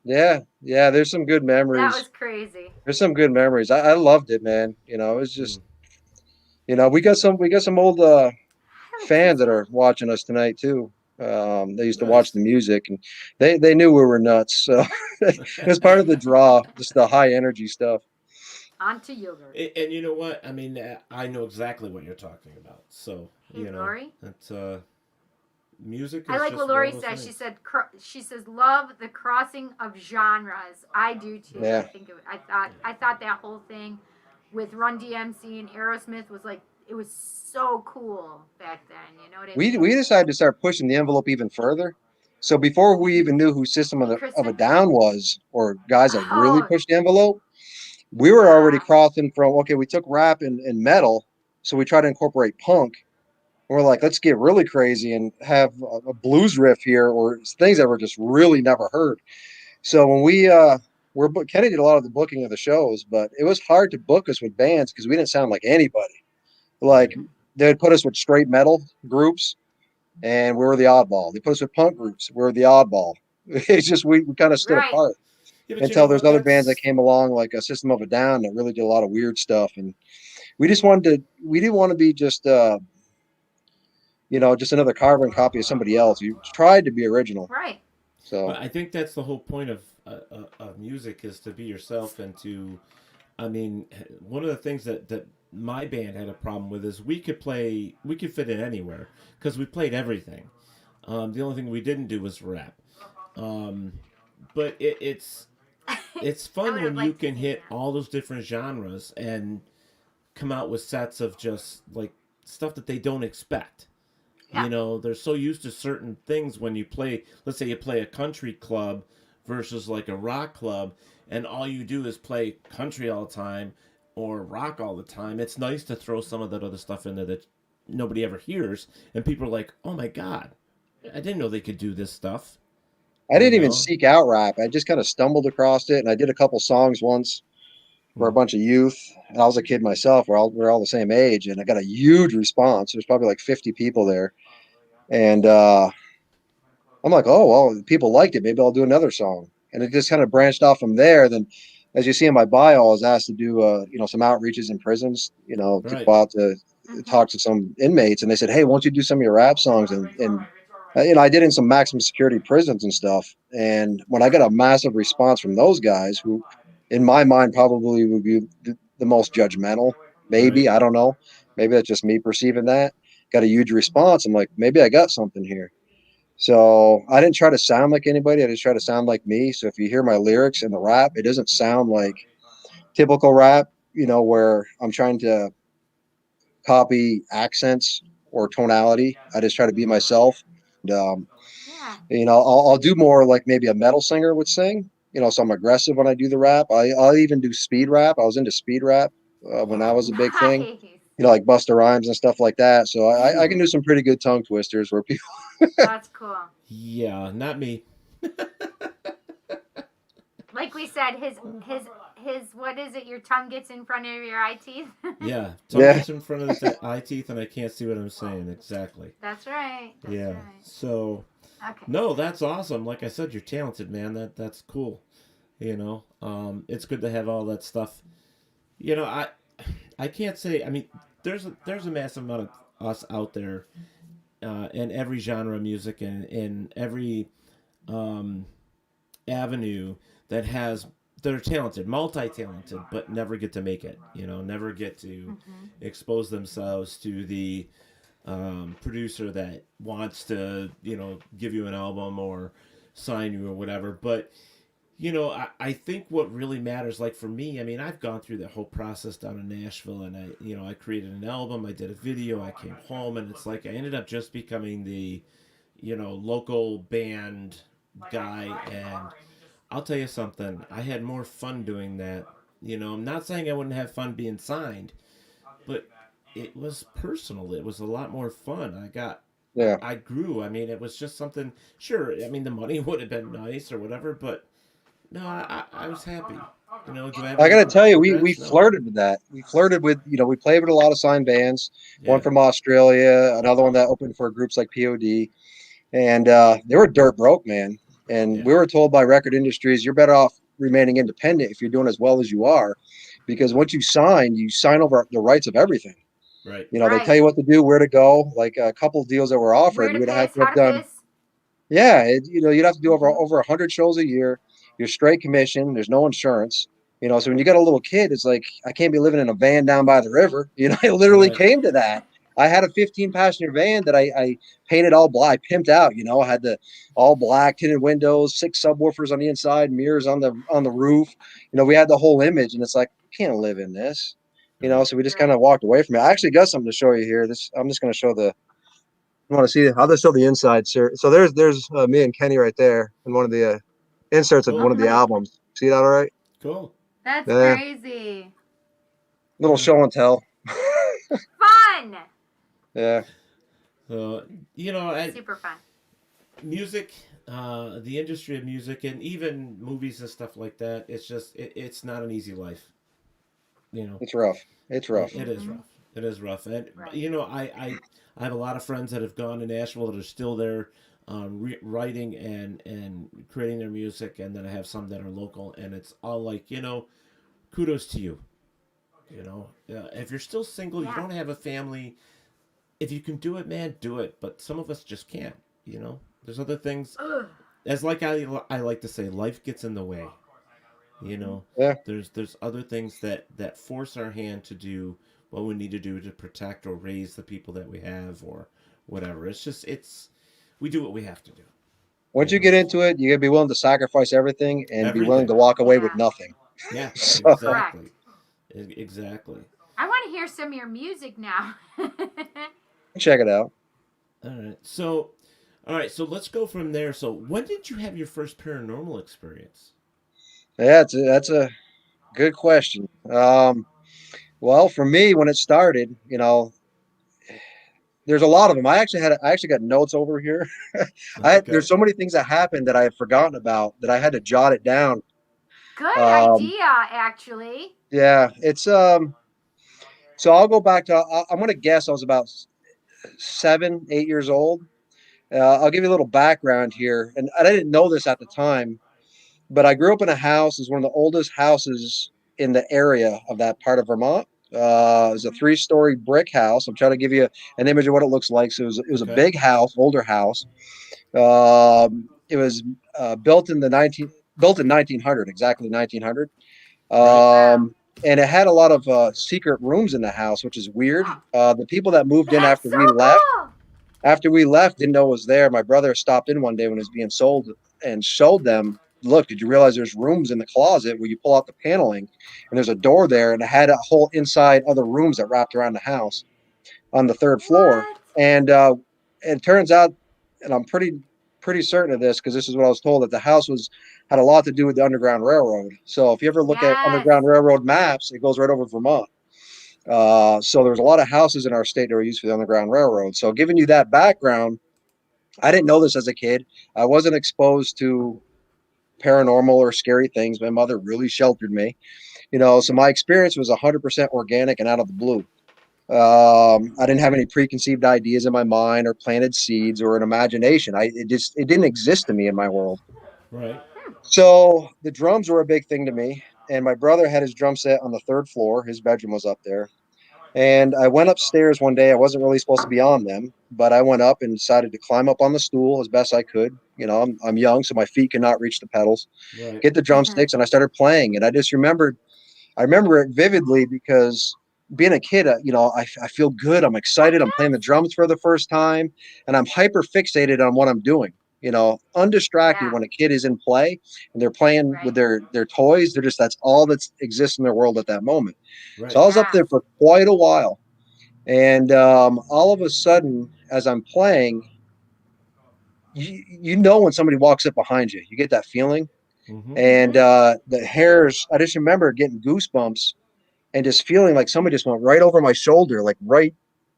Yeah, there's some good memories. That was crazy. There's some good memories. I loved it, man. It was just, we got some old fans that are watching us tonight too. They used to watch the music, and they knew we were nuts. So it was part of the draw, just the high energy stuff. Onto yogurt. And you know what? I mean, I know exactly what you're talking about. So, Lori? It's music. I like what Lori says. She says, love the crossing of genres. I do too. Yeah. I thought that whole thing with Run DMC and Aerosmith was like, it was so cool back then. You know what I mean? We decided to start pushing the envelope even further. So before we even knew who System of a Down was, or guys that really pushed the envelope, we were already crossing from, we took rap and metal, so we tried to incorporate punk. And we're like, let's get really crazy and have a blues riff here, or things that were just really never heard. So when Kenny did a lot of the booking of the shows, but it was hard to book us with bands because we didn't sound like anybody. Like, they'd put us with straight metal groups, and we were the oddball. They put us with punk groups. We were the oddball. It's just, we kind of stood apart. Yeah, until there's other bands that came along, like a System of a Down, that really did a lot of weird stuff. And we didn't want to be just, just another carbon copy of somebody else. You tried to be original. Right. So I think that's the whole point of music, is to be yourself, and to, I mean, one of the things that my band had a problem with is we could fit in anywhere because we played everything. The only thing we didn't do was rap. But it's fun when you can hit all those different genres and come out with sets of just like stuff that they don't expect. Yeah. They're so used to certain things when you play, let's say you play a country club versus like a rock club, and all you do is play country all the time or rock all the time. It's nice to throw some of that other stuff in there that nobody ever hears, and people are like, oh my God, I didn't know they could do this stuff. I didn't even seek out rap. I just kind of stumbled across it, and I did a couple songs once for a bunch of youth. And I was a kid myself. We're all the same age, and I got a huge response. There's probably like 50 people there, and I'm like, oh well, people liked it. Maybe I'll do another song. And it just kind of branched off from there. Then, as you see in my bio, I was asked to do some outreaches in prisons. To go out to talk to some inmates, and they said, hey, won't you do some of your rap songs? And I did in some maximum security prisons and stuff. And when I got a massive response from those guys, who in my mind probably would be the most judgmental, maybe, I don't know. Maybe that's just me perceiving that. Got a huge response. I'm like, maybe I got something here. So I didn't try to sound like anybody. I just try to sound like me. So if you hear my lyrics in the rap, it doesn't sound like typical rap, where I'm trying to copy accents or tonality. I just try to be myself. And, I'll do more like maybe a metal singer would sing. So I'm aggressive when I do the rap. I'll even do speed rap. I was into speed rap when that was a big thing. Like Busta Rhymes and stuff like that. So I can do some pretty good tongue twisters where people. That's cool. Yeah, not me. Like we said, his what is it? Your tongue gets in front of your eye teeth. Yeah, tongue gets in front of the eye teeth, and I can't see what I'm saying exactly. That's right. That's right. So. Okay. No, that's awesome. Like I said, you're talented, man. That's cool. It's good to have all that stuff. I can't say. I mean, there's a massive amount of us out there in every genre of music and in every avenue that are talented, multi-talented, but never get to make it. Never get to expose themselves to the producer that wants to, give you an album or sign you or whatever. But, I think what really matters, like for me, I mean, I've gone through that whole process down in Nashville, and I created an album, I did a video, I came home, and it's like I ended up just becoming the, local band guy. And I'll tell you something, I had more fun doing that. I'm not saying I wouldn't have fun being signed, but it was personal. It was a lot more fun. I grew. I mean, it was just something, sure, I mean, the money would have been nice or whatever, but no, I was happy. I got to tell you, we flirted with that. We flirted with, we played with a lot of signed bands, one from Australia, another one that opened for groups like POD. And they were dirt broke, man. And we were told by record industries, you're better off remaining independent if you're doing as well as you are, because once you sign over the rights of everything. Right. They tell you what to do, where to go. Like a couple of deals that were offered, you would have to have done. Yeah, you'd have to do over 100 shows a year. You're straight commission. There's no insurance. So when you got a little kid, it's like I can't be living in a van down by the river. It literally came to that. I had a 15-passenger van that I painted all black, I pimped out. I had the all black tinted windows, 6 subwoofers on the inside, mirrors on the roof. We had the whole image, and it's like I can't live in this. So we just kind of walked away from it. I actually got something to show you here. I'm just going to show you want to see? I'll just show the inside, sir. So there's me and Kenny right there in one of the inserts of one of the albums. See that all right? Cool. That's crazy. Little show and tell. Fun. Yeah. So, super fun. Music, the industry of music, and even movies and stuff like that, it's not an easy life. It's rough. It's rough. It is rough. It is rough. And, I have a lot of friends that have gone to Nashville that are still there writing and creating their music. And then I have some that are local. And it's all like, kudos to you. If you're still single, you don't have a family. If you can do it, man, do it. But some of us just can't, There's other things. As like I like to say, life gets in the way. There's other things that force our hand to do what we need to do to protect or raise the people that we have or whatever. We do what we have to do. Once you get into it, you gotta be willing to sacrifice everything and be willing to walk away with nothing. Yeah, exactly. Exactly. I want to hear some of your music now. Check it out. All right. So let's go from there. So when did you have your first paranormal experience? Yeah, that's a good question. Well, for me, when it started, there's a lot of them. I actually got notes over here. There's so many things that happened that I had forgotten about that I had to jot it down. Good idea, actually. Yeah, it's so I'll go back to. I'm gonna guess I was about 7, 8 years old. I'll give you a little background here, and I didn't know this at the time. But I grew up in a house. It's one of the oldest houses in the area of that part of Vermont. It was a 3-story brick house. I'm trying to give you an image of what it looks like. So it was a big house, older house. It was built in 1900, exactly 1900. And it had a lot of secret rooms in the house, which is weird. The people that moved in after we left didn't know it was there. My brother stopped in one day when it was being sold and showed them, look, did you realize there's rooms in the closet where you pull out the paneling and there's a door there, and it had a whole inside other rooms that wrapped around the house. on the third floor. And it turns out, and I'm pretty certain of this because this is what I was told, that the house had a lot to do with the Underground Railroad. So if you ever look at Underground Railroad maps, it goes right over Vermont. So there's a lot of houses in our state that were used for the Underground Railroad. So giving you that background, I didn't know this as a kid. I wasn't exposed to paranormal or scary things. My mother really sheltered me, so my experience was 100% organic and out of the blue. I didn't have any preconceived ideas in my mind or planted seeds or an imagination. It didn't exist to me in my world. Right. So the drums were a big thing to me. And my brother had his drum set on the third floor. His bedroom was up there. And I went upstairs one day. I wasn't really supposed to be on them, but I went up and decided to climb up on the stool as best I could. I'm young, so my feet cannot reach the pedals. Right. Get the drumsticks, and I started playing. And I remember it vividly because being a kid, I feel good. I'm excited. I'm playing the drums for the first time, and I'm hyper fixated on what I'm doing. Undistracted when a kid is in play and they're playing with their toys. That's all that exists in their world at that moment. Right. So I was up there for quite a while. And all of a sudden, as I'm playing, when somebody walks up behind you, you get that feeling. Mm-hmm. And the hairs, I just remember getting goosebumps and just feeling like somebody just went right over my shoulder, like right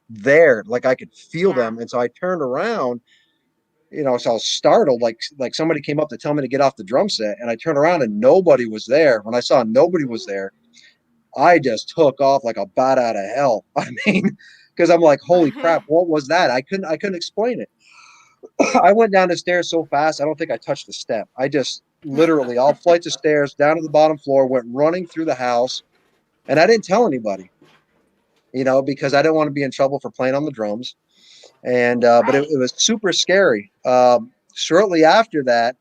there, like I could feel them. And so I turned around, so I was startled, like somebody came up to tell me to get off the drum set, and I turned around and nobody was there. When I saw nobody was there, I just took off like a bat out of hell. I mean, because I'm like, holy crap, what was that? I couldn't explain it. I went down the stairs so fast, I don't think I touched the step. I just literally all flights of stairs down to the bottom floor, went running through the house, and I didn't tell anybody, because I didn't want to be in trouble for playing on the drums. And but it was super scary. Shortly after that,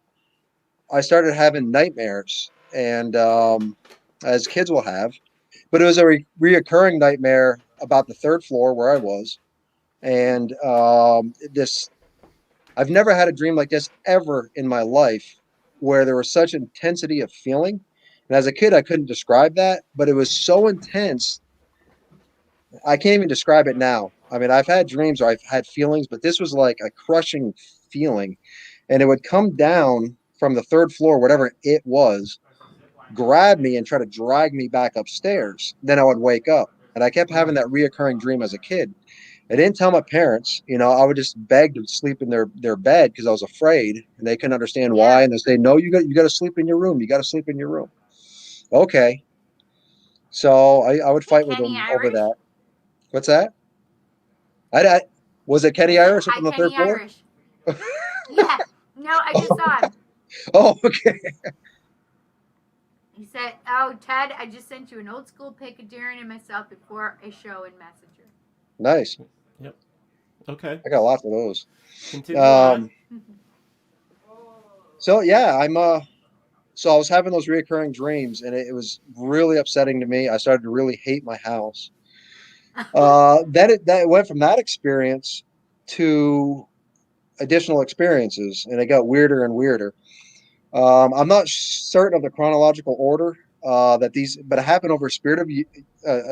I started having nightmares, and as kids will have, but it was a reoccurring nightmare about the third floor where I was. And I've never had a dream like this ever in my life, where there was such intensity of feeling. And as a kid, I couldn't describe that, but it was so intense. I can't even describe it now. I mean, I've had dreams or I've had feelings, but this was like a crushing feeling. And it would come down from the third floor, whatever it was, grab me and try to drag me back upstairs. Then I would wake up. And I kept having that reoccurring dream as a kid. I didn't tell my parents, I would just beg to sleep in their bed because I was afraid, and they couldn't understand why. And they say, no, you got to sleep in your room. You got to sleep in your room. Okay. So I would fight with them over that. What's that? I was it Kenny Irish up on the third floor? Yeah. No, I just saw him. Oh, okay. He said, "Oh, Ted, I just sent you an old school pic of Darin and myself before a show in Messenger." Nice. Yep. Okay. I got lots of those. Continue on. So yeah, so I was having those reoccurring dreams, and it was really upsetting to me. I started to really hate my house. That went from that experience to additional experiences, and it got weirder and weirder. I'm not certain of the chronological order but it happened over a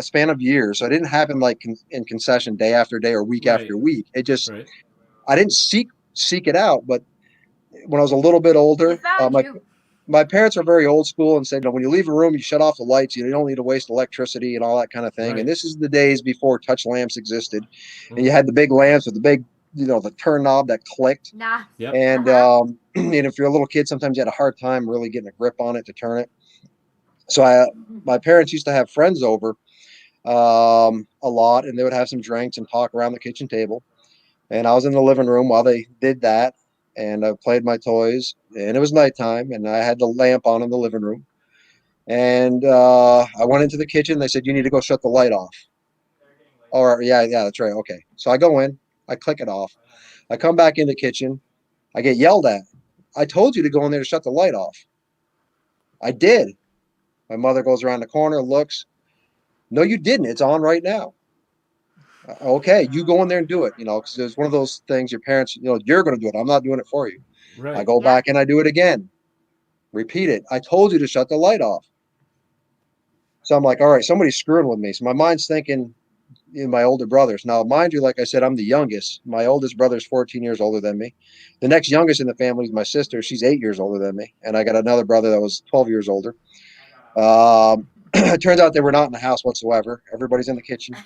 span of years. So it didn't happen like in concession day after day or week after week. It just I didn't seek it out, but when I was a little bit older, my parents are very old school and said, when you leave a room, you shut off the lights. You don't need to waste electricity and all that kind of thing. Right. And this is the days before touch lamps existed. Mm-hmm. And you had the big lamps with the big, the turn knob that clicked. Nah. Yep. And, and if you're a little kid, sometimes you had a hard time really getting a grip on it to turn it. So my parents used to have friends over a lot, and they would have some drinks and talk around the kitchen table. And I was in the living room while they did that. And I played my toys, and it was nighttime, and I had the lamp on in the living room. And I went into the kitchen. They said, you need to go shut the light off. Or yeah, that's right. Okay. So I go in, I click it off. I come back in the kitchen. I get yelled at. I told you to go in there to shut the light off. I did. My mother goes around the corner, looks. No, you didn't. It's on right now. Okay, you go in there and do it, because it's one of those things your parents, you're going to do it. I'm not doing it for you. Right. I go back and I do it again. Repeat it. I told you to shut the light off. So I'm like, all right, somebody's screwing with me. So my mind's thinking, my older brothers. Now, mind you, like I said, I'm the youngest. My oldest brother is 14 years older than me. The next youngest in the family is my sister. She's 8 years older than me. And I got another brother that was 12 years older. It turns out they were not in the house whatsoever. Everybody's in the kitchen.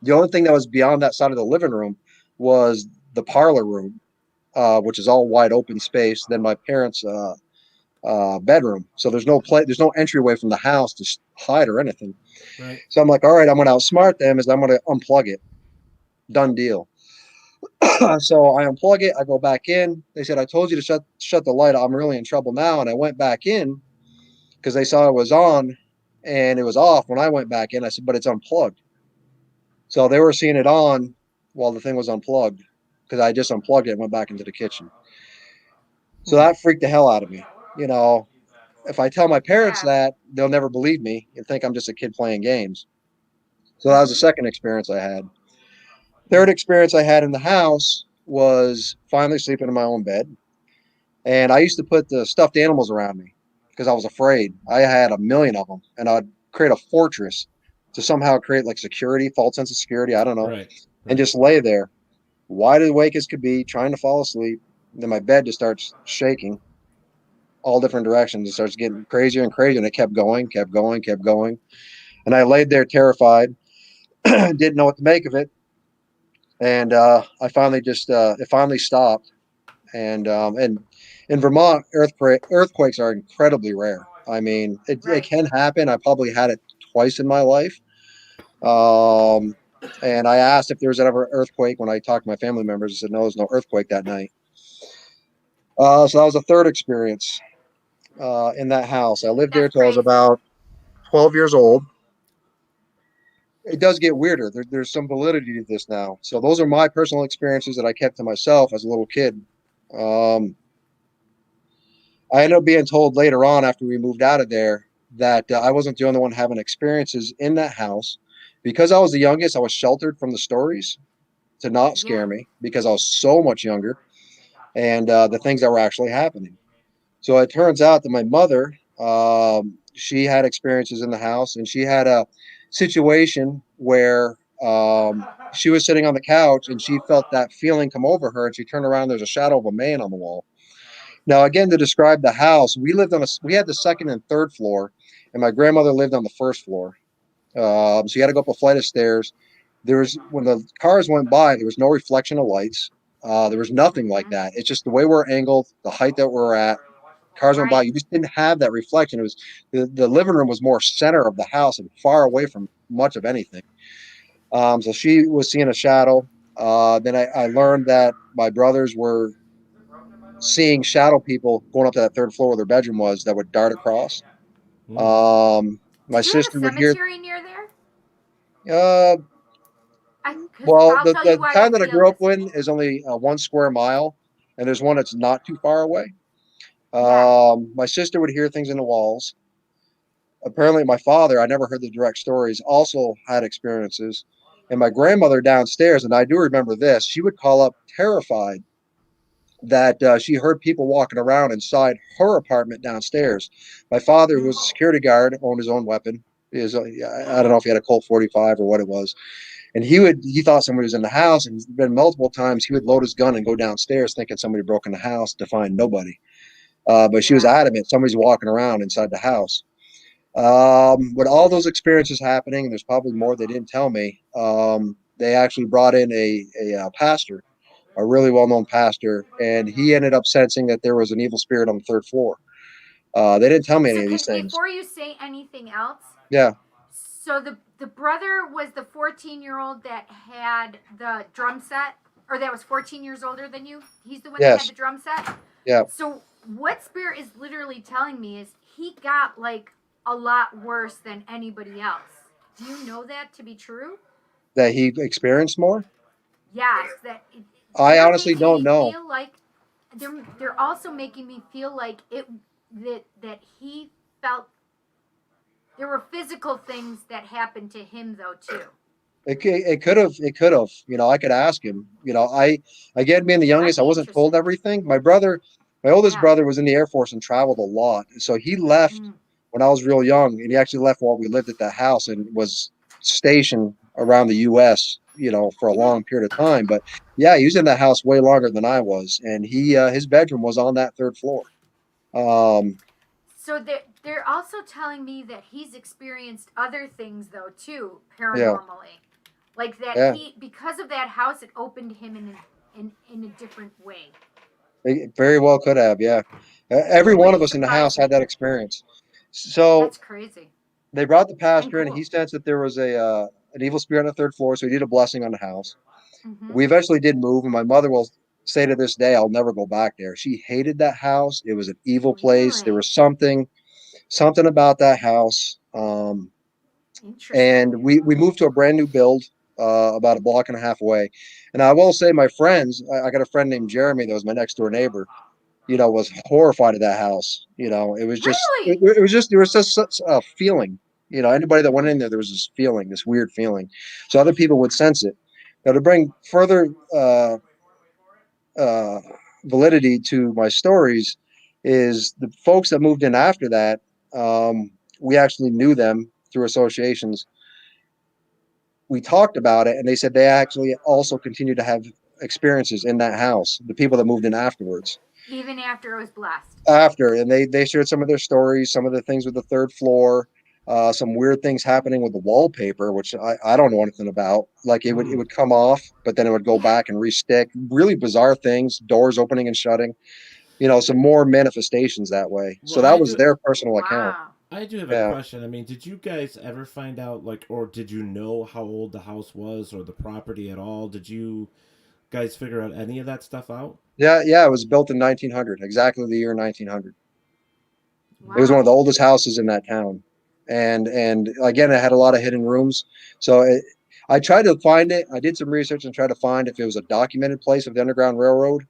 The only thing that was beyond that side of the living room was the parlor room, which is all wide open space. Then my parents' bedroom. So there's no entryway from the house to hide or anything. Right. So I'm like, all right, I'm going to outsmart them is I'm going to unplug it. Done deal. So I unplug it. I go back in. They said, I told you to shut the light. I'm really in trouble now. And I went back in because they saw it was on and it was off. When I went back in, I said, but it's unplugged. So they were seeing it on while the thing was unplugged because I just unplugged it and went back into the kitchen. So that freaked the hell out of me. You know, if I tell my parents that, they'll never believe me and think I'm just a kid playing games. So that was the second experience I had. Third experience I had in the house was finally sleeping in my own bed. And I used to put the stuffed animals around me because I was afraid. I had a million of them, and I'd create a fortress to somehow create like security, false sense of security. I don't know. Right. And just lay there, wide awake as could be, trying to fall asleep. And then my bed just starts shaking all different directions. It starts getting crazier and crazier. And it kept going. And I laid there terrified, didn't know what to make of it. And I finally it finally stopped. And in Vermont, earthquakes are incredibly rare. I mean, it can happen. I probably had it twice in my life. And I asked if there was ever an earthquake when I talked to my family members. I said, no, there's no earthquake that night. So that was the third experience in that house. I lived there till I was about 12 years old. It does get weirder. There's some validity to this now. So those are my personal experiences that I kept to myself as a little kid. I ended up being told later on after we moved out of there that I wasn't the only one having experiences in that house. Because I was the youngest, I was sheltered from the stories to not scare me because I was so much younger and the things that were actually happening. So it turns out that my mother, she had experiences in the house, and she had a situation where she was sitting on the couch and she felt that feeling come over her, and she turned around. There's a shadow of a man on the wall. Now, again, to describe the house, we had the second and third floor, and my grandmother lived on the first floor. So you had to go up a flight of stairs. When the cars went by, there was no reflection of lights. There was nothing like that. It's just the way we're angled, the height that we're at. Cars went by. You just didn't have that reflection. It was the living room was more center of the house and far away from much of anything. So she was seeing a shadow. Then I learned that my brothers were seeing shadow people going up to that third floor where their bedroom was that would dart across. My sister would hear. Cemetery near there? Well, the town that I grew up in is only 1 square mile, and there's one that's not too far away. My sister would hear things in the walls. Apparently, my father, I never heard the direct stories, also had experiences. And my grandmother downstairs, and I do remember this, she would call up terrified that she heard people walking around inside her apartment downstairs. My father, who was a security guard, owned his own weapon. I don't know if he had a Colt 45 or what it was. And he thought somebody was in the house, and been multiple times he would load his gun and go downstairs thinking somebody broke in the house to find nobody. But she was adamant somebody's walking around inside the house. With all those experiences happening, and there's probably more they didn't tell me, they actually brought in a pastor, a really well-known pastor, and he ended up sensing that there was an evil spirit on the third floor. They didn't tell me any of these things. Before you say anything else, so the brother was the 14-year-old that had the drum set, or that was 14 years older than you? He's the one that had the drum set? Yeah. So what Spirit is literally telling me is he got like a lot worse than anybody else. Do you know that to be true? That he experienced more? Yes. I honestly don't know. Feel like they're also making me feel like that he felt there were physical things that happened to him though too. It could have. You know, I could ask him. You know, again, being the youngest, I wasn't told everything. My oldest brother was in the Air Force and traveled a lot. So he left when I was real young, and he actually left while we lived at that house and was stationed around the U.S., for a long period of time. But yeah, he was in that house way longer than I was, and his bedroom was on that third floor. So they're also telling me that he's experienced other things though too, Yeah, paranormally, like that yeah, he because of that house it opened him in a different way. it very well could have. Yeah, That every one of wouldn't us in the surprise house had me. that experience. So That's crazy they brought the and pastor in, and he cool. sensed that there was an evil spirit on the third floor, so he did a blessing on the house. Mm-hmm. We eventually did move, and my mother will say to this day, I'll never go back there. She hated that house. It was an evil place. There Really was something about that house. interesting. And we moved to a brand new build about a block and a half away. And I will say, my friends, I got a friend named Jeremy that was my next door neighbor. Was horrified of that house. It was just Really? it was just there was just such a feeling. Anybody that went in there was this feeling, this weird feeling. So other people would sense it. Now to bring further uh, validity to my stories is the folks that moved in after that. We actually knew them through associations. We talked about it, and they said they actually also continue to have experiences in that house. The people that moved in afterwards, Even after it was blessed. and they shared some of their stories, some of the things with the third floor. Some weird things happening with the wallpaper, which I don't know anything about. Like it would come off, but then it would go Yeah. back and restick. Really bizarre things, doors opening and shutting. Some more manifestations that way. So Well, that was their personal account. Wow. I do have a Yeah. question. I mean, did you guys ever find out, like, or did you know how old the house was or the property at all? Did you guys figure out any of that stuff out? Yeah, yeah, it was built in 1900, exactly the year 1900. It was one of Wow. the oldest houses in that town, and again, it had a lot of hidden rooms. So I tried to find it. I did some research and tried to find if it was a documented place of the Underground Railroad.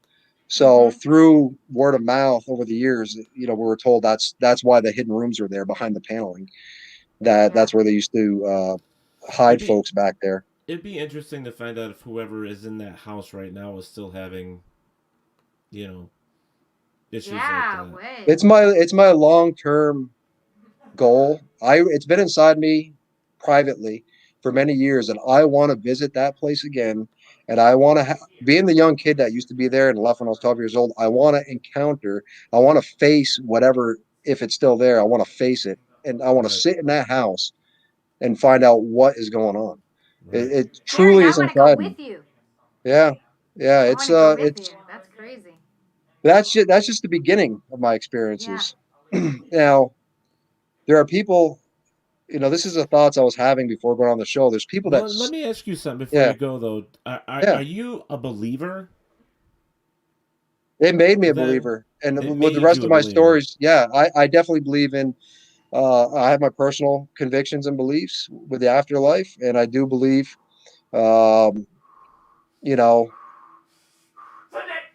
So Mm-hmm. through word of mouth over the years, we were told that's why the hidden rooms are there behind the paneling. Yeah. That's where they used to It'd hide be folks back there. it'd be interesting to find out if whoever is in that house right now is still having, you know, issues like Yeah. that. Way. It's my long-term goal. It's been inside me privately for many years, and I want to visit that place again. And I want to, being the young kid that used to be there and left when I was 12 years old, I want to encounter, I want to face whatever, if it's still there, I want to face it. And I want to Right, sit in that house and find out what is going on. It, right. it Darren, truly I is want to go inside me. with you. Yeah. Yeah. I want to go with you. It's, That's crazy. that's just the beginning of my Yeah. experiences. Now, there are people, this is the thoughts I was having before going on the show. There's people Well, let that's, me ask you something before yeah, you go, though. yeah, Are you a believer? it made me a Then believer. And it with the made rest you of a my believer. stories, yeah, I definitely believe in, I have my personal convictions and beliefs with the afterlife. And I do believe, um, you know,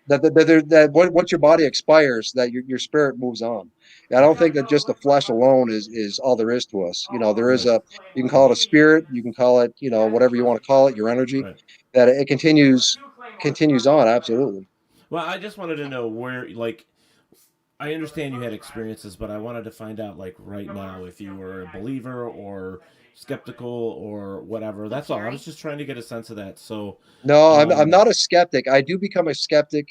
that once your body expires, that your spirit moves on. I don't think that just the flesh alone is all there is to us. There is Right, you can call it a spirit, you can call it, whatever you want to call it, your energy, right. that it continues on. Absolutely. Well, I just wanted to know where, like, I understand you had experiences, but I wanted to find out, like, right now, if you were a believer or skeptical or whatever. Hey, That's all. I was Jerry. just trying to get a sense of that. So, No, I'm um, not a skeptic. I do become a skeptic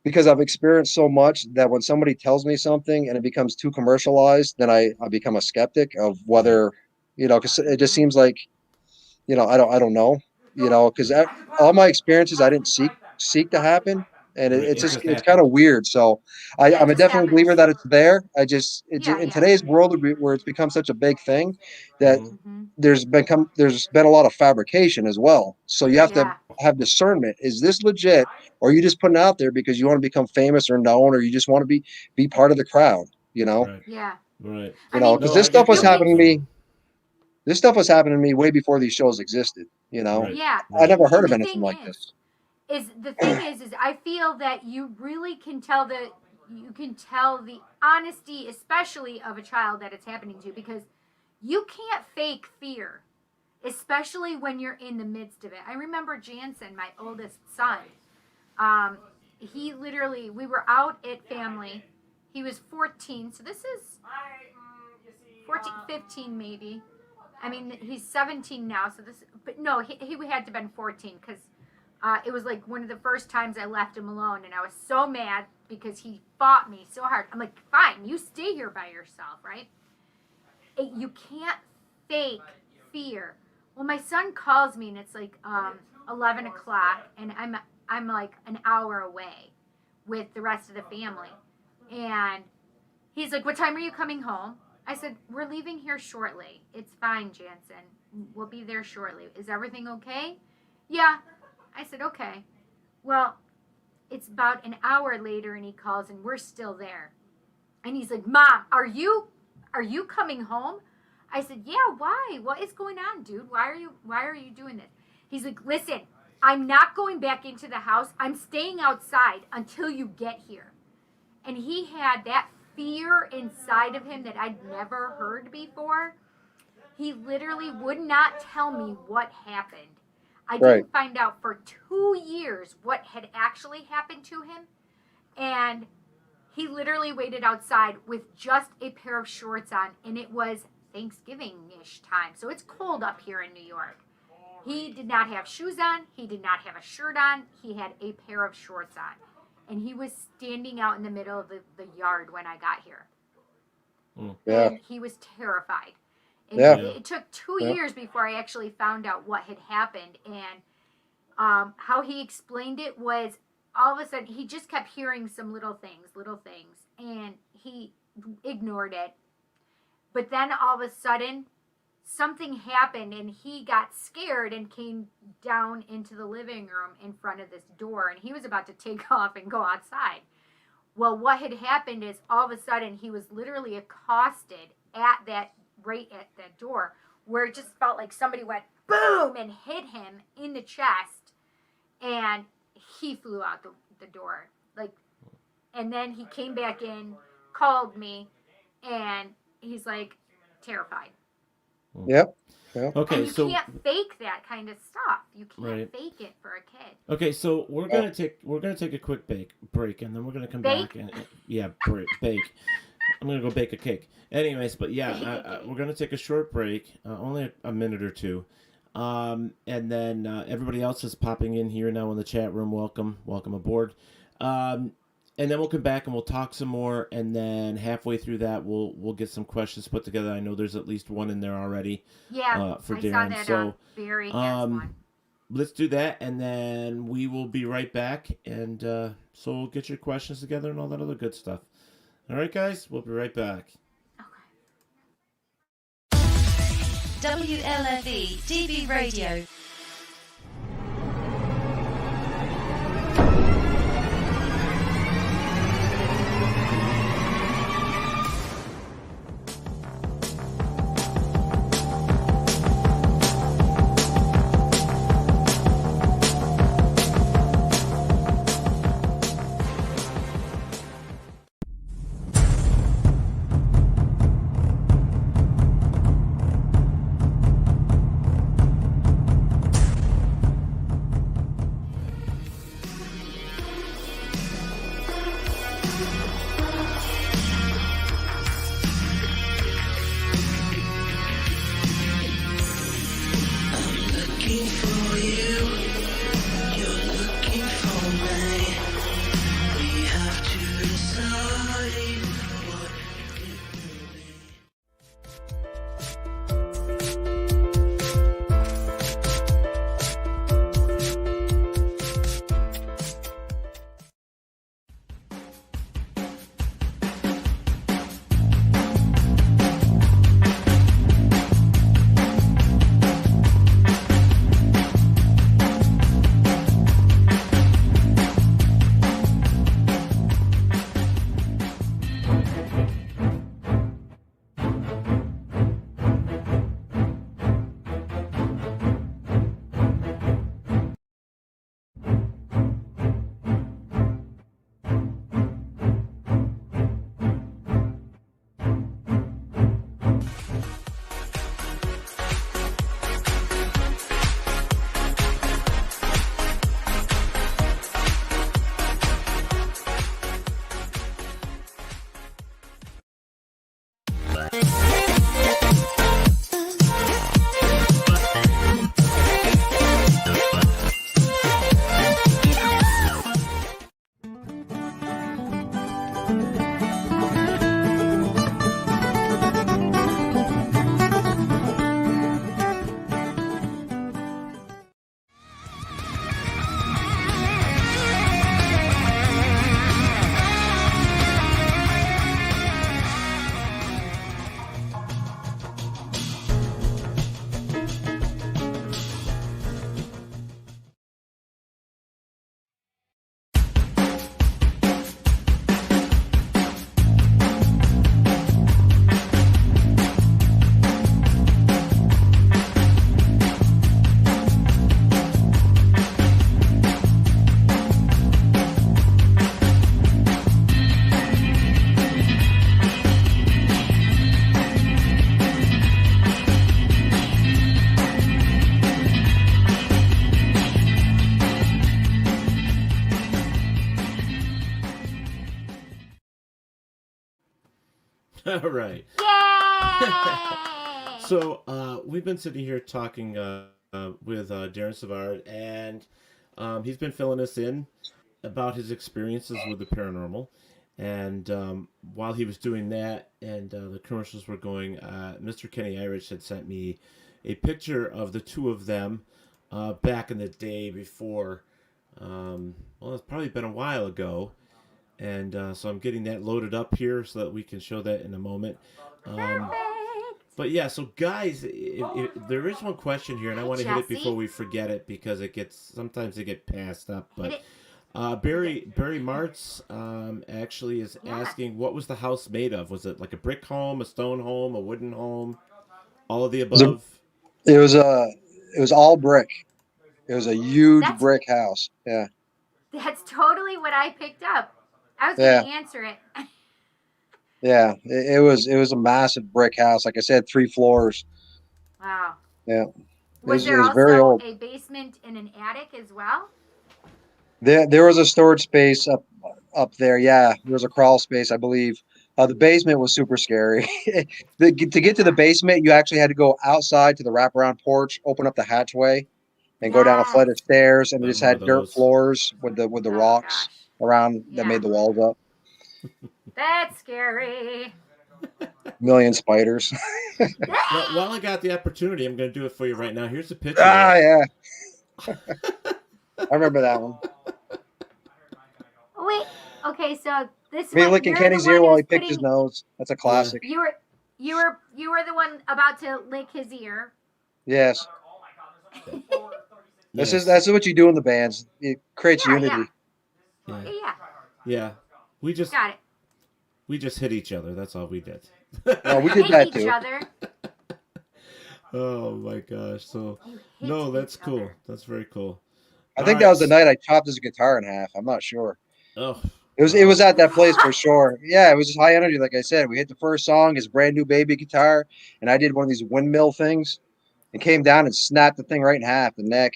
because I've experienced so much that when somebody tells me something and it becomes too commercialized, then I become a skeptic of right, whether, because it just Mm-hmm. seems like, I don't know, because all my experiences I didn't seek to happen, and right. it's It just just it's kind happened. of weird. So Yeah, it I'm a just definitely believer happens. that it's there. Yeah, In yeah. today's world where it's become such a big thing that Hmm. Mm-hmm. there's been a lot of fabrication as well. So you have to Yeah. have discernment. Is this legit, or are you just putting it out there because you want to become famous or known, or you just want to be part of the crowd? You know, Right, Yeah. right. I mean, because No, I this stuff get was that. looking. happening to So, me. This stuff was happening to me way before these shows existed. right, Yeah, I right. never heard and of the anything thing like this. is I feel that you really can tell the honesty, especially of a child that it's happening to, because you can't fake fear, especially when you're in the midst of it. I remember Jansen, my oldest son. He literally, we were out at family. He was 14, so this is 14, 15 maybe. I mean, he's 17 now, so but no, he had to have been 14 because it was like one of the first times I left him alone, and I was so mad because he fought me so hard. I'm like, fine, you stay here by yourself, right? You can't fake fear. Well, my son calls me, and it's like 11 o'clock, and I'm like an hour away with the rest of the family. And he's like, what time are you coming home? I said, we're leaving here shortly. It's fine, Jansen. We'll be there shortly. Is everything okay? Yeah. I said, okay. Well, it's about an hour later, and he calls, and we're still there. And he's like, Mom, are you coming home? I said, yeah, why? What is going on, dude? Why are you doing this? He's like, listen, I'm not going back into the house. I'm staying outside until you get here. And he had that fear inside of him that I'd never heard before. He literally would not tell me what happened. I didn't find out for 2 years what had actually happened to him. And he literally waited outside with just a pair of shorts on, and it was Thanksgiving-ish time. So it's cold up here in New York. He did not have shoes on. He did not have a shirt on. He had a pair of shorts on. And he was standing out in the middle of the yard when I got here. Yeah. And he was terrified. And Yeah. it took 2 years before I actually found out what had happened. And how he explained it was all of a sudden he just kept hearing some little things. And he ignored it. But then all of a sudden something happened and he got scared and came down into the living room in front of this door, and he was about to take off and go outside. Well, what had happened is all of a sudden he was literally accosted at that door, where it just felt like somebody went boom and hit him in the chest, and he flew out the door. And then he came back in, called me, and he's like terrified. Yep. Okay, and you can't fake that kind of stuff. You can't fake it for a kid. Okay, so we're gonna take a quick break, and then we're gonna come back and bake. I'm gonna go bake a cake. Anyways, but yeah, we're gonna take a short break, only a minute or two, and then everybody else is popping in here now in the chat room. Welcome aboard. And then we'll come back and we'll talk some more, and then halfway through that we'll get some questions put together. I know there's at least one in there already. Yeah, for I Darin. saw that. So Barry has one. Let's do that, and then we will be right back. And so we'll get your questions together and all that other good stuff. All right, guys, we'll be right back. WLFE DB Radio. Right. Yay! So we've been sitting here talking with Darin Savard, and he's been filling us in about his experiences with the paranormal. And while he was doing that and the commercials were going, Mr. Kenny Irish had sent me a picture of the two of them back in the day before. Well, it's probably been a while ago. And so I'm getting that loaded up here so that we can show that in a moment. But yeah, so guys, there is one question here, and I want to hit it before we forget it because sometimes they get passed up. But Barry Martz actually is asking, what was the house made of? Was it like a brick home, a stone home, a wooden home, all of the above? It was all brick. It was a huge brick house. Yeah. That's totally what I picked up. I was going to answer it. Yeah, it was a massive brick house. Like I said, 3 floors. Wow. Yeah. Was there also very old. a basement and an attic as well? There was a storage space up there. Yeah, there was a crawl space, I believe. The basement was super scary. To get to the basement, you actually had to go outside to the wraparound porch, open up the hatchway, and go down a flight of stairs. And it just had dirt floors with the rocks around that made the walls up. That's scary. Million spiders. While I got the opportunity, I'm going to do it for you right now. Here's a picture. Yeah. I remember that one. Wait. Okay, so this Me licking Kenny's ear while he picked his nose. That's a classic. You were the one about to lick his ear. Yes. That's what you do in the bands. It creates unity. Yeah. We just got it. We just hit each other. That's all we did. No, we did that too. Each other. Oh my gosh! So no, that's cool. That's very cool. I think that was the night I chopped his guitar in half. I'm not sure. Oh, it was at that place for sure. Yeah, it was just high energy. Like I said, we hit the first song, his brand new baby guitar, and I did one of these windmill things, and came down and snapped the thing right in half, the neck.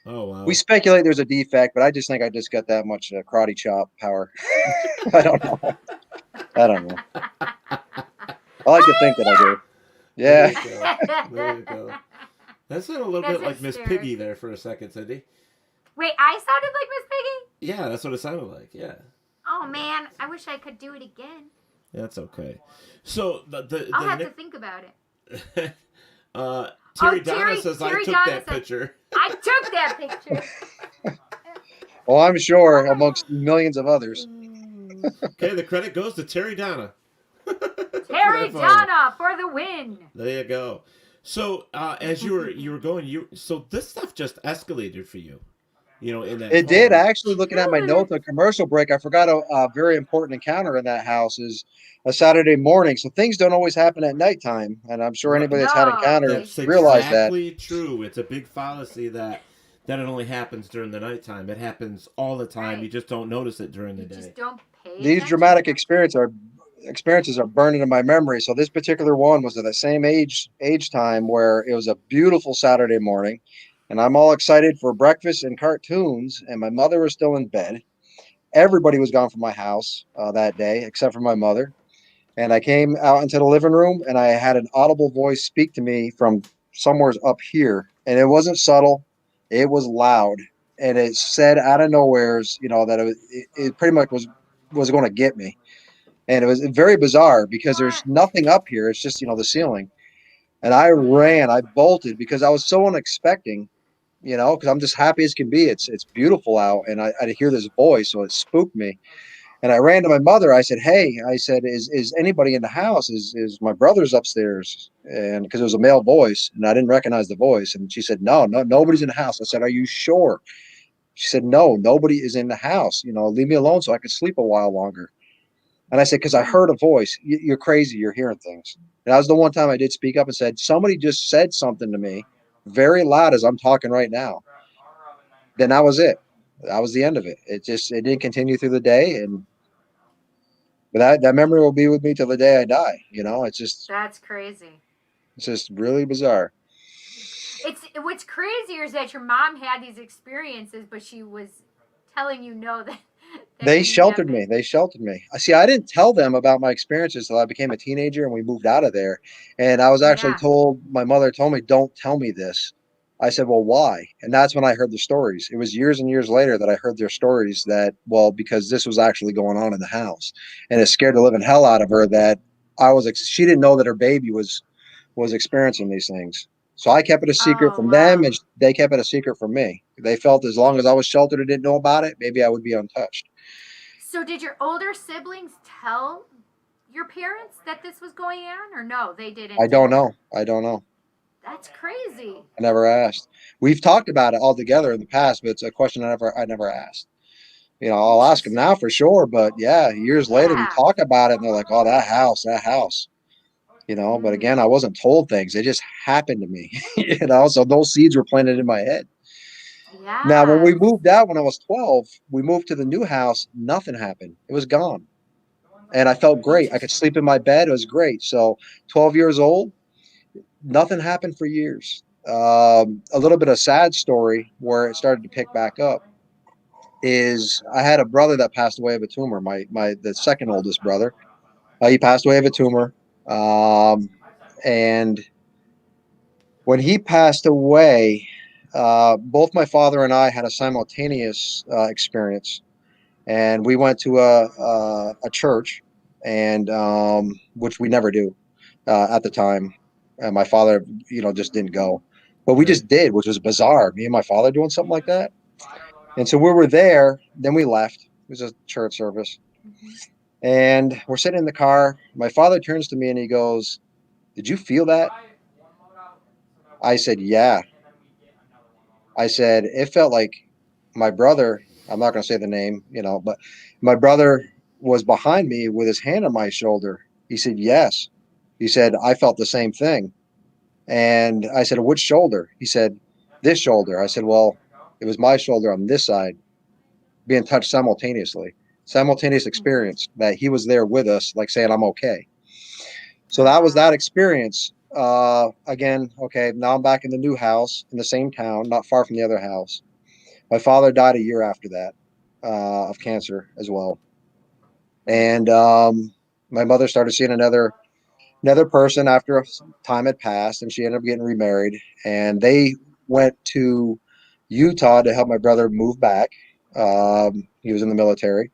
Oh wow! We speculate there's a defect, but I just think I just got that much karate chop power. I don't know. I like to think that I do. Yeah. There you go. That sounded a little bit like Miss Piggy there for a second, Cindy. Wait, I sounded like Miss Piggy? Yeah, that's what it sounded like. Yeah. Oh man, I wish I could do it again. That's okay. So I'll have to think about it. Terry Donna says I took that picture. I took that picture. Well, I'm sure amongst millions of others. Okay, the credit goes to Terry Donna. Terry Donna for the win. There you go. So as you were going, so this stuff just escalated for you. You know, in that it did. Actually, looking at my notes on commercial break, I forgot a very important encounter in that house is a Saturday morning. So things don't always happen at nighttime, and I'm sure anybody that's had encounters realize that. Exactly true. It's a big fallacy that it only happens during the nighttime. It happens all the time. Right. You just don't notice it during the day. Just don't pay These dramatic experiences are burned into my memory. So this particular one was at the same age time where it was a beautiful Saturday morning. And I'm all excited for breakfast and cartoons, and my mother was still in bed. Everybody was gone from my house that day, except for my mother. And I came out into the living room, and I had an audible voice speak to me from somewhere up here. And it wasn't subtle. It was loud. And it said out of nowheres, that it pretty much was going to get me. And it was very bizarre because there's nothing up here. It's just, the ceiling. And I ran. I bolted because I was so unexpecting. Because I'm just happy as can be. It's beautiful out, and I hear this voice, so it spooked me. And I ran to my mother. I said, "Hey," I said, "Is anybody in the house? Is my brother's upstairs?" And because it was a male voice, and I didn't recognize the voice. And she said, "No, nobody's in the house." I said, "Are you sure?" She said, "No, nobody is in the house. Leave me alone so I could sleep a while longer." And I said, "Because I heard a voice. You're crazy. You're hearing things." And that was the one time I did speak up and said, "Somebody just said something to me." Very loud as I'm talking right now. Then that was it. That was the end of it. It didn't continue through the day, but that memory will be with me till the day I die. It's just that's crazy. It's just really bizarre. What's crazier is that your mom had these experiences, but she was telling you no, that They sheltered me. They sheltered me. See, I didn't tell them about my experiences until I became a teenager and we moved out of there. And I was actually told, my mother told me, don't tell me this. I said, well, why? And that's when I heard the stories. It was years and years later that I heard their stories that, well, because this was actually going on in the house. And it scared the living hell out of her that she didn't know that her baby was experiencing these things. So I kept it a secret from them, and they kept it a secret from me. They felt as long as I was sheltered and didn't know about it, maybe I would be untouched. So did your older siblings tell your parents that this was going on, or no, they didn't? I don't know. I don't know. That's crazy. I never asked. We've talked about it all together in the past, but it's a question I never asked. You know, I'll ask them now for sure, but yeah, years later we talk about it and they're like, oh, that house. You know, but again, I wasn't told things. They just happened to me, you know, so those seeds were planted in my head. Yeah. Now, when we moved out when I was 12, we moved to the new house. Nothing happened. It was gone. And I felt great. I could sleep in my bed. It was great. So 12 years old, nothing happened for years. A little bit of sad story where it started to pick back up is I had a brother that passed away of a tumor. The second oldest brother, he passed away of a tumor. And when he passed away, both my father and I had a simultaneous experience, and we went to a church, and which we never do at the time. And my father, you know, just didn't go, but we just did, which was bizarre. Me and my father doing something like that. And so we were there. Then we left. It was a church service, and we're sitting in the car. My father turns to me and he goes, "Did you feel that?" I said, "Yeah." I said, it felt like my brother, I'm not going to say the name, you know, but my brother was behind me with his hand on my shoulder. He said, yes. He said, I felt the same thing. And I said, which shoulder? He said, this shoulder. I said, well, it was my shoulder on this side being touched simultaneously. Simultaneous experience that he was there with us, like saying, I'm okay. So that was that experience. Again, okay, now I'm back in the new house in the same town, not far from the other house. My father died a year after that of cancer as well. And my mother started seeing another person after time had passed, and she ended up getting remarried. And they went to Utah to help my brother move back. He was in the military.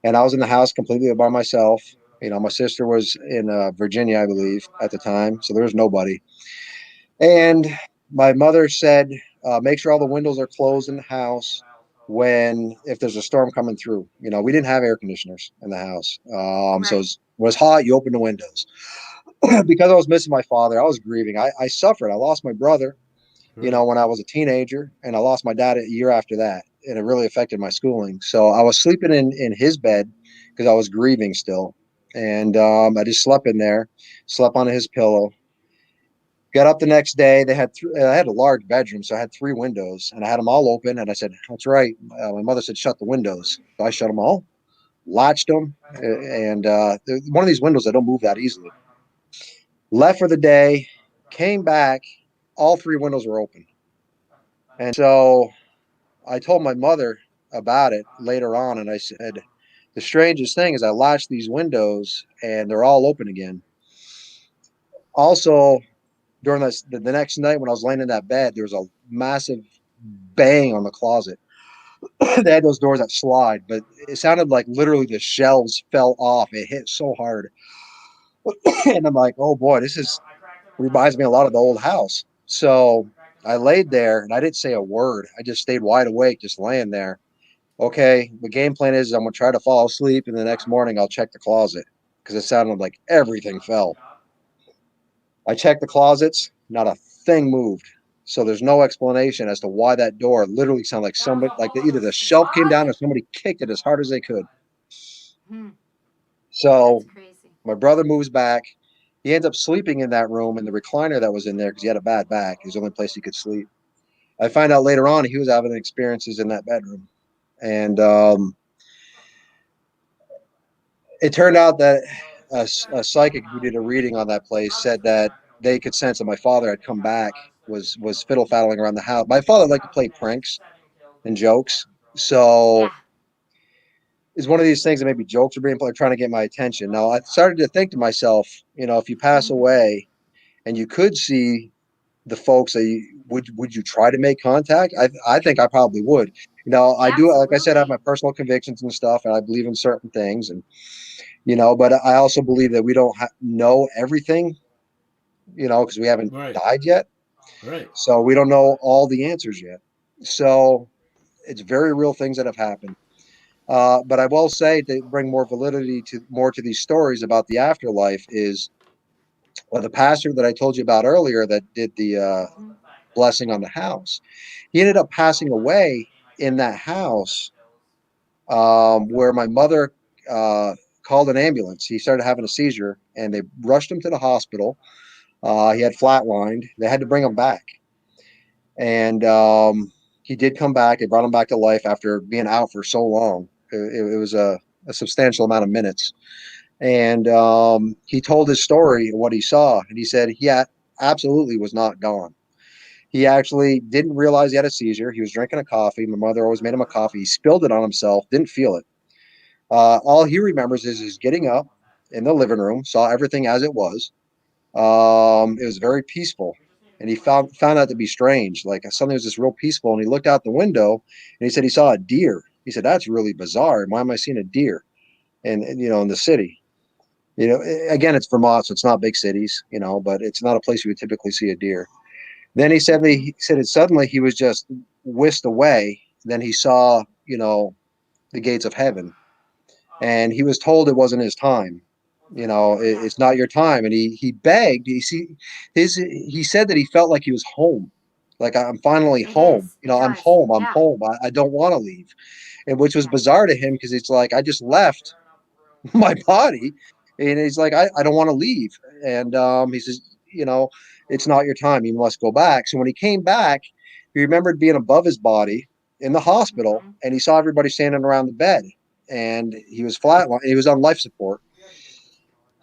And I was in the house completely by myself. You know, my sister was in Virginia, I believe, at the time. So there was nobody. And my mother said, make sure all the windows are closed in the house if there's a storm coming through. You know, we didn't have air conditioners in the house. So it was hot. You open the windows. Because I was missing my father, I was grieving. I suffered. I lost my brother, you know, when I was a teenager, and I lost my dad a year after that. And it really affected my schooling. So I was sleeping in his bed because I was grieving still. And I just slept in there, slept on his pillow. Got up the next day. I had a large bedroom, so I had 3 windows, and I had them all open. And I said, "That's right." My mother said, "Shut the windows." So I shut them all, latched them, and one of these windows that don't move that easily. Left for the day, came back. All 3 windows were open, and so I told my mother about it later on, and I said, "The strangest thing is I latched these windows, and they're all open again." Also, during the next night when I was laying in that bed, there was a massive bang on the closet. They had those doors that slide, but it sounded like literally the shelves fell off. It hit so hard. And I'm like, oh boy, reminds me a lot of the old house. So I laid there and I didn't say a word. I just stayed wide awake, just laying there. Okay, the game plan is I'm going to try to fall asleep, and the next morning I'll check the closet because it sounded like everything fell. I checked the closets, not a thing moved. So there's no explanation as to why that door literally sounded like somebody, either the shelf came down or somebody kicked it as hard as they could. So my brother moves back. He ends up sleeping in that room in the recliner that was in there because he had a bad back. It was the only place he could sleep. I find out later on he was having experiences in that bedroom. And it turned out that a psychic who did a reading on that place said that they could sense that my father had come back, was fiddle faddling around the house. My father liked to play pranks and jokes. So is one of these things that maybe jokes are being played, trying to get my attention. Now I started to think to myself, if you pass away and you could see the folks that would you try to make contact? I think I probably would. I do, like I said, I have my personal convictions and stuff, and I believe in certain things, and but I also believe that we don't know everything, because we haven't died yet. Right. So we don't know all the answers yet. So it's very real things that have happened. But I will say, to bring more validity to these stories about the afterlife, is the pastor that I told you about earlier that did the blessing on the house. He ended up passing away in that house, where my mother called an ambulance. He started having a seizure, and they rushed him to the hospital. He had flatlined. They had to bring him back, and he did come back. They brought him back to life after being out for so long. It was a substantial amount of minutes. And he told his story of what he saw, and he said he absolutely was not gone. He actually didn't realize he had a seizure. He was drinking a coffee. My mother always made him a coffee. He spilled it on himself, didn't feel it. All he remembers is getting up in the living room, saw everything as it was. It was very peaceful, and he found that to be strange. Like, something was just real peaceful, and he looked out the window, and he said he saw a deer. He said, "That's really bizarre. Why am I seeing a deer in the city?" Again, it's Vermont, so it's not big cities, but it's not a place you would typically see a deer. Then he said it suddenly he was just whisked away. Then he saw, the gates of heaven, and he was told it wasn't his time. It's not your time. And he begged. He said that he felt like he was home. Like, I'm finally home. I'm home. I'm home. I don't want to leave. And which was bizarre to him, because it's like, I just left my body. And he's like, I don't want to leave. And he says, it's not your time. You must go back. So when he came back, he remembered being above his body in the hospital, and he saw everybody standing around the bed, and he was flatlined. He was on life support.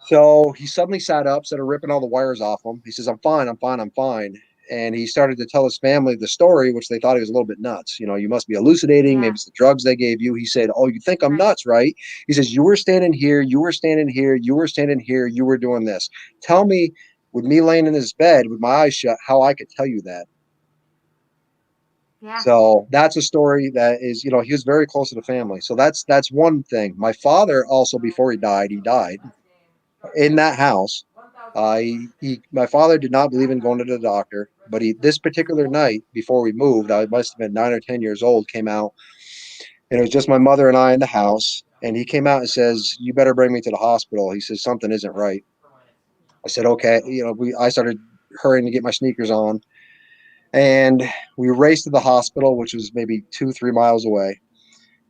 So he suddenly sat up, started ripping all the wires off him. He says, "I'm fine. I'm fine. I'm fine." And he started to tell his family the story, which they thought he was a little bit nuts. You must be hallucinating. Maybe it's the drugs they gave you. He said, "Oh, you think I'm nuts, right?" He says, "You were standing here. You were standing here. You were standing here. You were doing this. Tell me, with me laying in this bed with my eyes shut, how I could tell you that." Yeah. So that's a story that is, he was very close to the family. So that's one thing. My father also, before he died in that house. My father did not believe in going to the doctor, but this particular night before we moved, I must have been 9 or 10 years old, came out, and it was just my mother and I in the house. And he came out and says, "You better bring me to the hospital." He says, "Something isn't right." I said, "Okay." I started hurrying to get my sneakers on, and we raced to the hospital, which was maybe 2-3 miles away.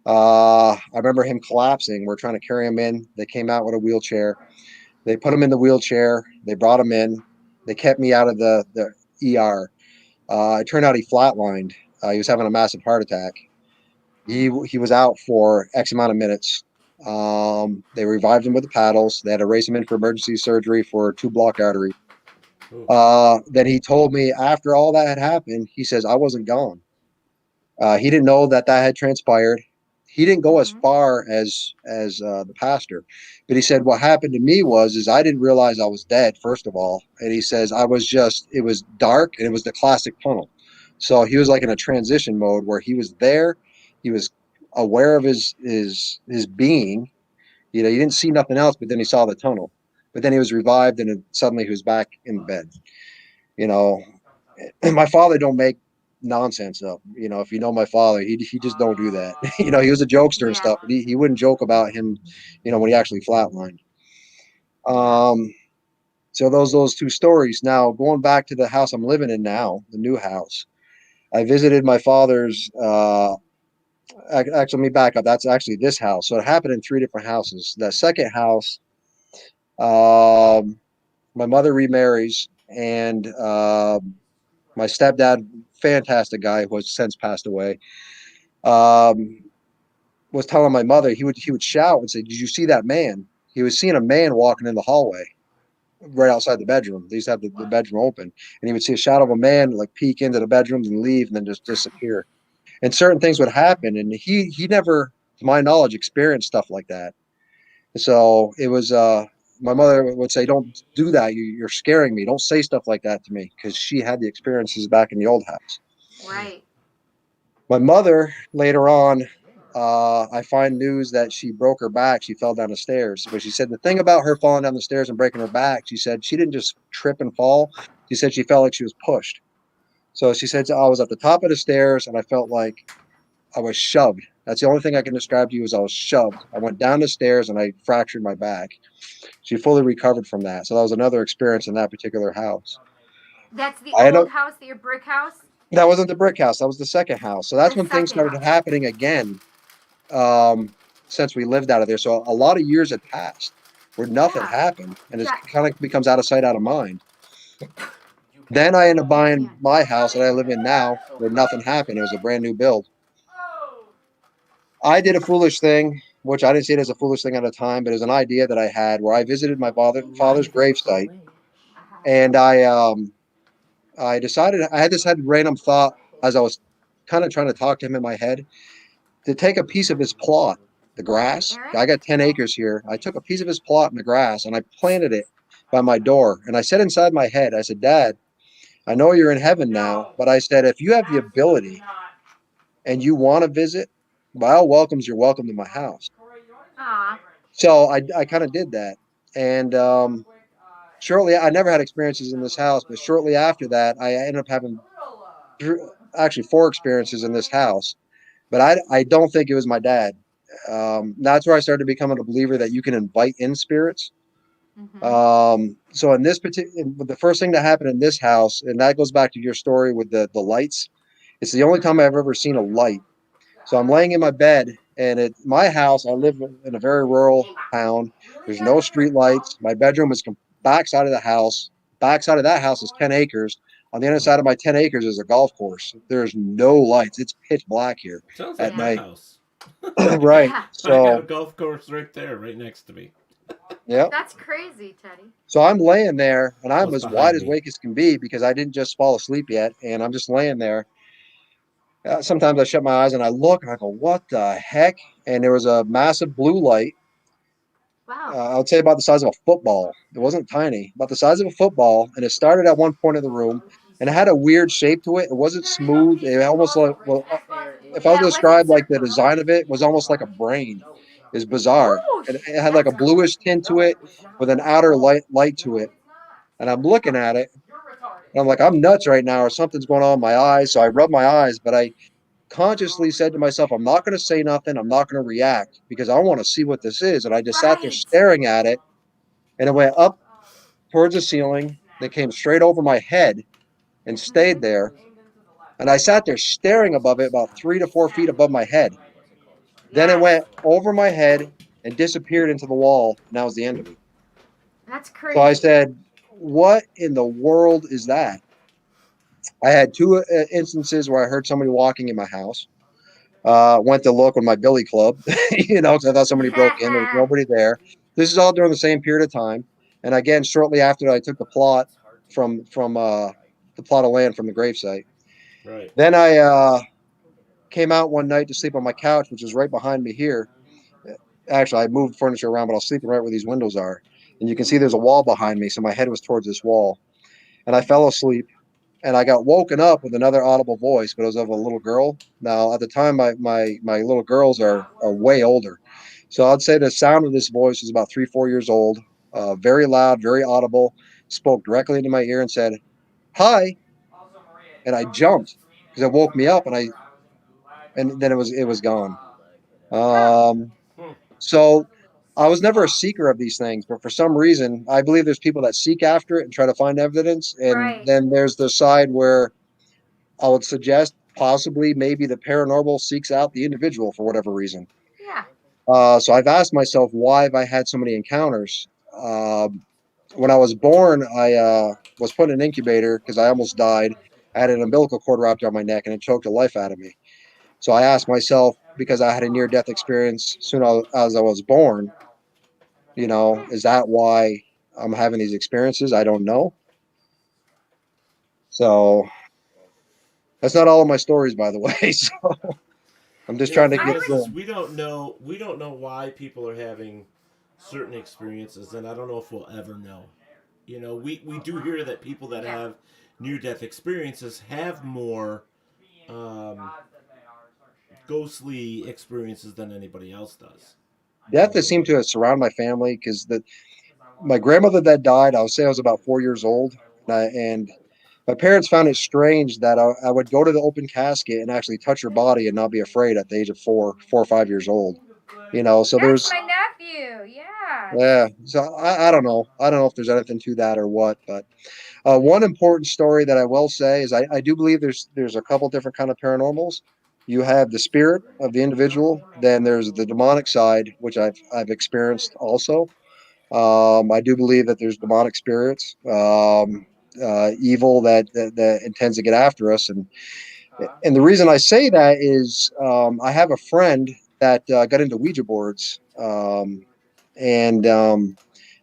I remember him collapsing. We're trying to carry him in. They came out with a wheelchair. They put him in the wheelchair. They brought him in. They kept me out of the ER. It turned out he flatlined. He was having a massive heart attack. He was out for X amount of minutes. They revived him with the paddles. They had to race him in for emergency surgery for a 2-block artery. Then he told me, after all that had happened, he says, "I wasn't gone." He didn't know that had transpired. He didn't go as far as the pastor, but he said what happened to me is I didn't realize I was dead, first of all, and he says it was dark, and it was the classic tunnel. So he was like in a transition mode where he was there, he was aware of his being. He didn't see nothing else, but then he saw the tunnel. But then he was revived, and then suddenly he was back in bed. My father don't make nonsense up. If you know my father, he just don't do that. He was a jokester and stuff, but he wouldn't joke about him, when he actually flatlined. So those two stories. Now, going back to the house I'm living in now, the new house, I visited my father's. Actually, let me back up. That's actually this house. So it happened in 3 different houses. The second house, my mother remarries, and my stepdad, fantastic guy who has since passed away, was telling my mother, he would shout and say, "Did you see that man?" He was seeing a man walking in the hallway right outside the bedroom. They used to have the bedroom open, and he would see a shadow of a man like peek into the bedrooms and leave and then just disappear. And certain things would happen, and he to my knowledge, experienced stuff like that. So it was, my mother would say, don't do that. You're scaring me. Don't say stuff like that to me, because she had the experiences back in the old house. Right. My mother, later on, I find news that she broke her back. She fell down the stairs. But she said the thing about her falling down the stairs and breaking her back, she said she didn't just trip and fall. She said she felt like she was pushed. So she said, I was at the top of the stairs and I felt like I was shoved. That's the only thing I can describe to you, is I was shoved. I went down the stairs and I fractured my back. She fully recovered from that. So that was another experience in that particular house. That's the I had old house, the brick house? That wasn't the brick house. That was the second house. So that's The when things second started house. happening again, since we lived out of there. So a lot of years had passed where nothing happened, and it kind of becomes out of sight, out of mind. Then I ended up buying my house that I live in now, where nothing happened. It was a brand new build. I did a foolish thing, which I didn't see it as a foolish thing at the time, but it was an idea that I had, where I visited my father's gravesite, and I decided, I had this random thought as I was kind of trying to talk to him in my head, to take a piece of his plot, the grass. I got 10 acres here. I took a piece of his plot in the grass and I planted it by my door. And I said inside my head, I said, Dad, I know you're in heaven now, but I said, if you have the ability and you want to visit, by all welcomes, you're welcome to my house. Aw. So I kind of did that. And shortly, I never had experiences in this house, but shortly after that, I ended up having actually 4 experiences in this house. But I don't think it was my dad. That's where I started becoming a believer that you can invite in spirits. So in this particular, the first thing that happened in this house, and that goes back to your story with the lights. It's the only time I've ever seen a light. So I'm laying in my bed, and at my house, I live in a very rural town. There's no street lights. My bedroom is backside of the house. Backside of that house is 10 acres. On the other side of my 10 acres is a golf course. There's no lights. It's pitch black here Sounds at like my night. house. Right. I So got a golf course right there, right next to me. yeah. That's crazy, Teddy. So I'm laying there, and I'm What's as behind wide me? awake as can be, because I didn't just fall asleep yet, and I'm just laying there. Sometimes I shut my eyes and I look and I go, "What the heck?" And there was a massive blue light. Wow. I would say about the size of a football. It wasn't tiny, about the size of a football, and it started at one point of the room, and it had a weird shape to it. It wasn't smooth. It almost like, well, if I was to describe like the design of it, it was almost like a brain. It's bizarre. And it had like a bluish tint to it with an outer light to it. And I'm looking at it, and I'm like, I'm nuts right now, or something's going on in my eyes. So I rubbed my eyes, but I consciously said to myself, I'm not going to say nothing. I'm not going to react, because I want to see what this is. And I just sat there staring at it, and it went up towards the ceiling. Then came straight over my head and stayed there. And I sat there staring above it, about 3 to 4 feet above my head. Then it went over my head and disappeared into the wall. And that was the end of it. That's crazy. So I said, what in the world is that? I had 2 instances where I heard somebody walking in my house. Went to look with my billy club, because I thought somebody broke in. There was nobody there. This is all during the same period of time. And again, shortly after I took the plot from the plot of land from the gravesite. Right. Then I came out one night to sleep on my couch, which is right behind me here. Actually, I moved furniture around, but I was sleeping right where these windows are. And you can see there's a wall behind me, so my head was towards this wall. And I fell asleep, and I got woken up with another audible voice, but it was of a little girl. Now, at the time, my little girls are way older. So I'd say the sound of this voice was about 3, 4 years old, very loud, very audible, spoke directly into my ear and said, "Hi." And I jumped because it woke me up, and then it was gone. So I was never a seeker of these things, but for some reason, I believe there's people that seek after it and try to find evidence. And then there's the side where I would suggest possibly maybe the paranormal seeks out the individual for whatever reason. Yeah. So I've asked myself, why have I had so many encounters? When I was born, I was put in an incubator because I almost died. I had an umbilical cord wrapped around my neck, and it choked the life out of me. So I asked myself, because I had a near-death experience soon as I was born, is that why I'm having these experiences? I don't know. So that's not all of my stories, by the way. So I'm just The trying to thing get is, through. we don't know why people are having certain experiences, and I don't know if we'll ever know. You know, we do hear that people that have near death experiences have more ghostly experiences than anybody else does. Death has seemed to have surrounded my family because my grandmother that died, I would say I was about 4 years old, and my parents found it strange that I would go to the open casket and actually touch her body and not be afraid at the age of 4 or 5 years old. You know, so That's there's my nephew. Yeah. yeah. So I don't know. I don't know if there's anything to that or what, but one important story that I will say is I do believe there's a couple different kind of paranormals. You have the spirit of the individual, then there's the demonic side, which I've experienced also. I do believe that there's demonic spirits, evil that intends to get after us, and the reason I say that is I have a friend that got into Ouija boards, and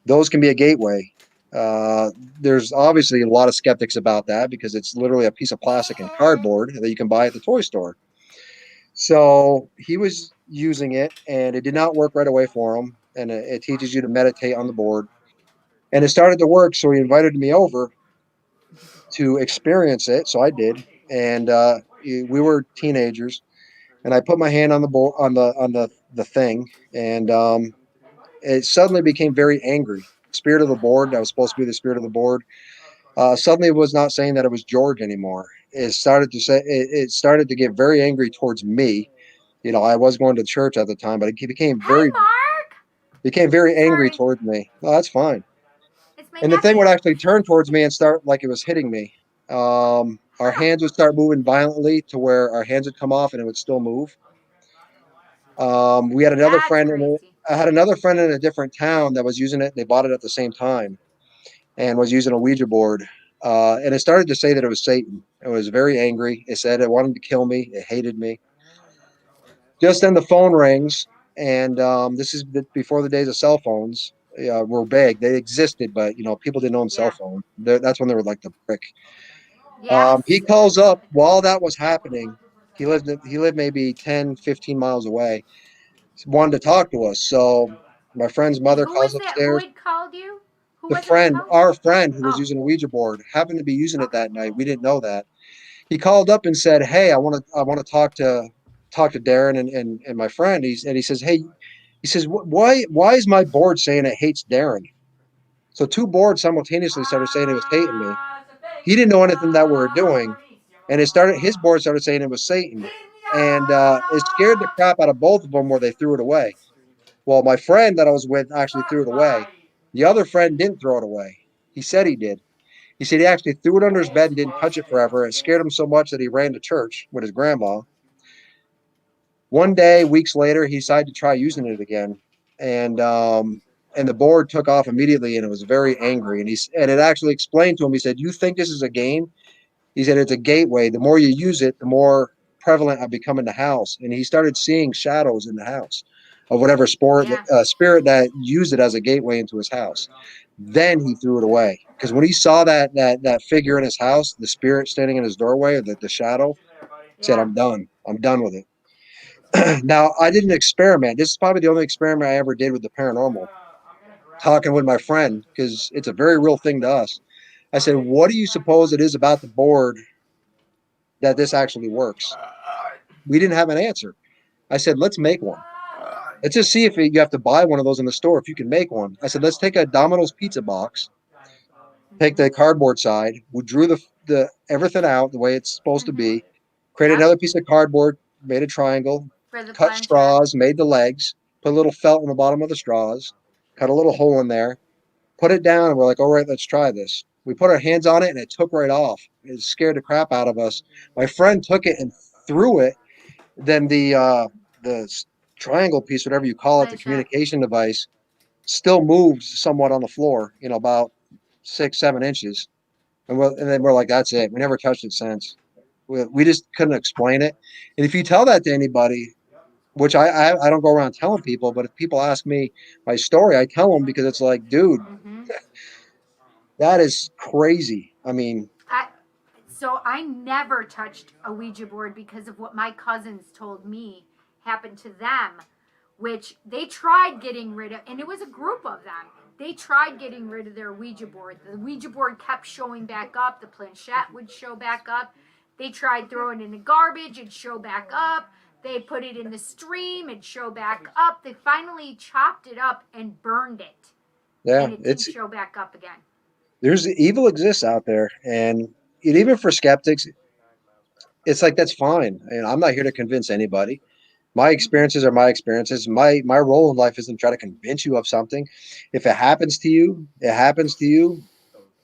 those can be a gateway. There's obviously a lot of skeptics about that because it's literally a piece of plastic and cardboard that you can buy at the toy store. So he was using it, and it did not work right away for him. And it teaches you to meditate on the board, and it started to work. So he invited me over to experience it. So I did, and we were teenagers, and I put my hand on the board on the thing, and it suddenly became very angry. Spirit of the board that was supposed to be the spirit of the board suddenly was not saying that it was George anymore. It started to get very angry towards me. You know, I was going to church at the time, but it Hi, Mark. became very angry Sorry. towards me. No, that's fine. It's my And the thing would nephew. actually turn towards me and start like it was hitting me. Our hands would start moving violently to where our hands would come off and it would still move. We had another That's friend crazy. I had another friend in a different town that was using it. They bought it at the same time and was using a Ouija board. And it started to say that it was Satan. It was very angry. It said it wanted to kill me. It hated me. Just then the phone rings, and this is before the days of cell phones were big. They existed, but people didn't own cell phones. That's when they were like the brick. Yes. He calls up while that was happening. He lived maybe 10, 15 miles away. Wanted to talk to us. So my friend's Wait, mother who calls was that? Who upstairs. had called you? Who The was it that friend, called? our friend who was Oh. using a Ouija board, happened to be using it that night. We didn't know that. He called up and said, "Hey, I want to talk to Darin and my friend." He says, "Hey," he says, "Why is my board saying it hates Darin?" So two boards simultaneously started saying it was hating me. He didn't know anything that we were doing, and his board started saying it was Satan, and it scared the crap out of both of them where they threw it away. Well, my friend that I was with actually threw it away. The other friend didn't throw it away. He said he did. He said he actually threw it under his bed and didn't touch it forever. It scared him so much that he ran to church with his grandma. One day, weeks later, he decided to try using it again, and the board took off immediately, and it was very angry. And it actually explained to him. He said, "You think this is a game?" He said, "It's a gateway. The more you use it, the more prevalent I become in the house." And he started seeing shadows in the house of whatever spirit that used it as a gateway into his house. Then he threw it away because when he saw that figure in his house, the spirit standing in his doorway, or the shadow, he said, "I'm done. I'm done with it." Now, I did an experiment. This is probably the only experiment I ever did with the paranormal, talking with my friend, because it's a very real thing to us. I said, "What do you suppose it is about the board that this actually works?" We didn't have an answer. I said, "Let's make one. Let's just see if you have to buy one of those in the store, if you can make one." I said, "Let's take a Domino's pizza box, take the cardboard side. We drew the everything out the way it's supposed to be, create another piece of cardboard, made a triangle, For the cut planchette. straws, made the legs, put a little felt in the bottom of the straws, cut a little hole in there, put it down, and we're like, all right, let's try this." We put our hands on it, and it took right off. It scared the crap out of us. My friend took it and threw it. Then the triangle piece, whatever you call it, the communication device, still moves somewhat on the floor, about 6, 7 inches. And then we're like, that's it. We never touched it since. We just couldn't explain it. And if you tell that to anybody, which I don't go around telling people, but if people ask me my story, I tell them because it's like, dude, that is crazy. I mean, So I never touched a Ouija board because of what my cousins told me happened to them, which they tried getting rid of, and it was a group of them. They tried getting rid of their Ouija board. The Ouija board kept showing back up. The planchette would show back up. They tried throwing it in the garbage. It'd show back up. They put it in the stream. It'd show back up. They finally chopped it up and burned it. Yeah, and it didn't show back up again. There's evil exists out there, and even for skeptics, it's like that's fine. And I'm not here to convince anybody. My experiences are my experiences. My role in life isn't to try to convince you of something. If it happens to you, it happens to you.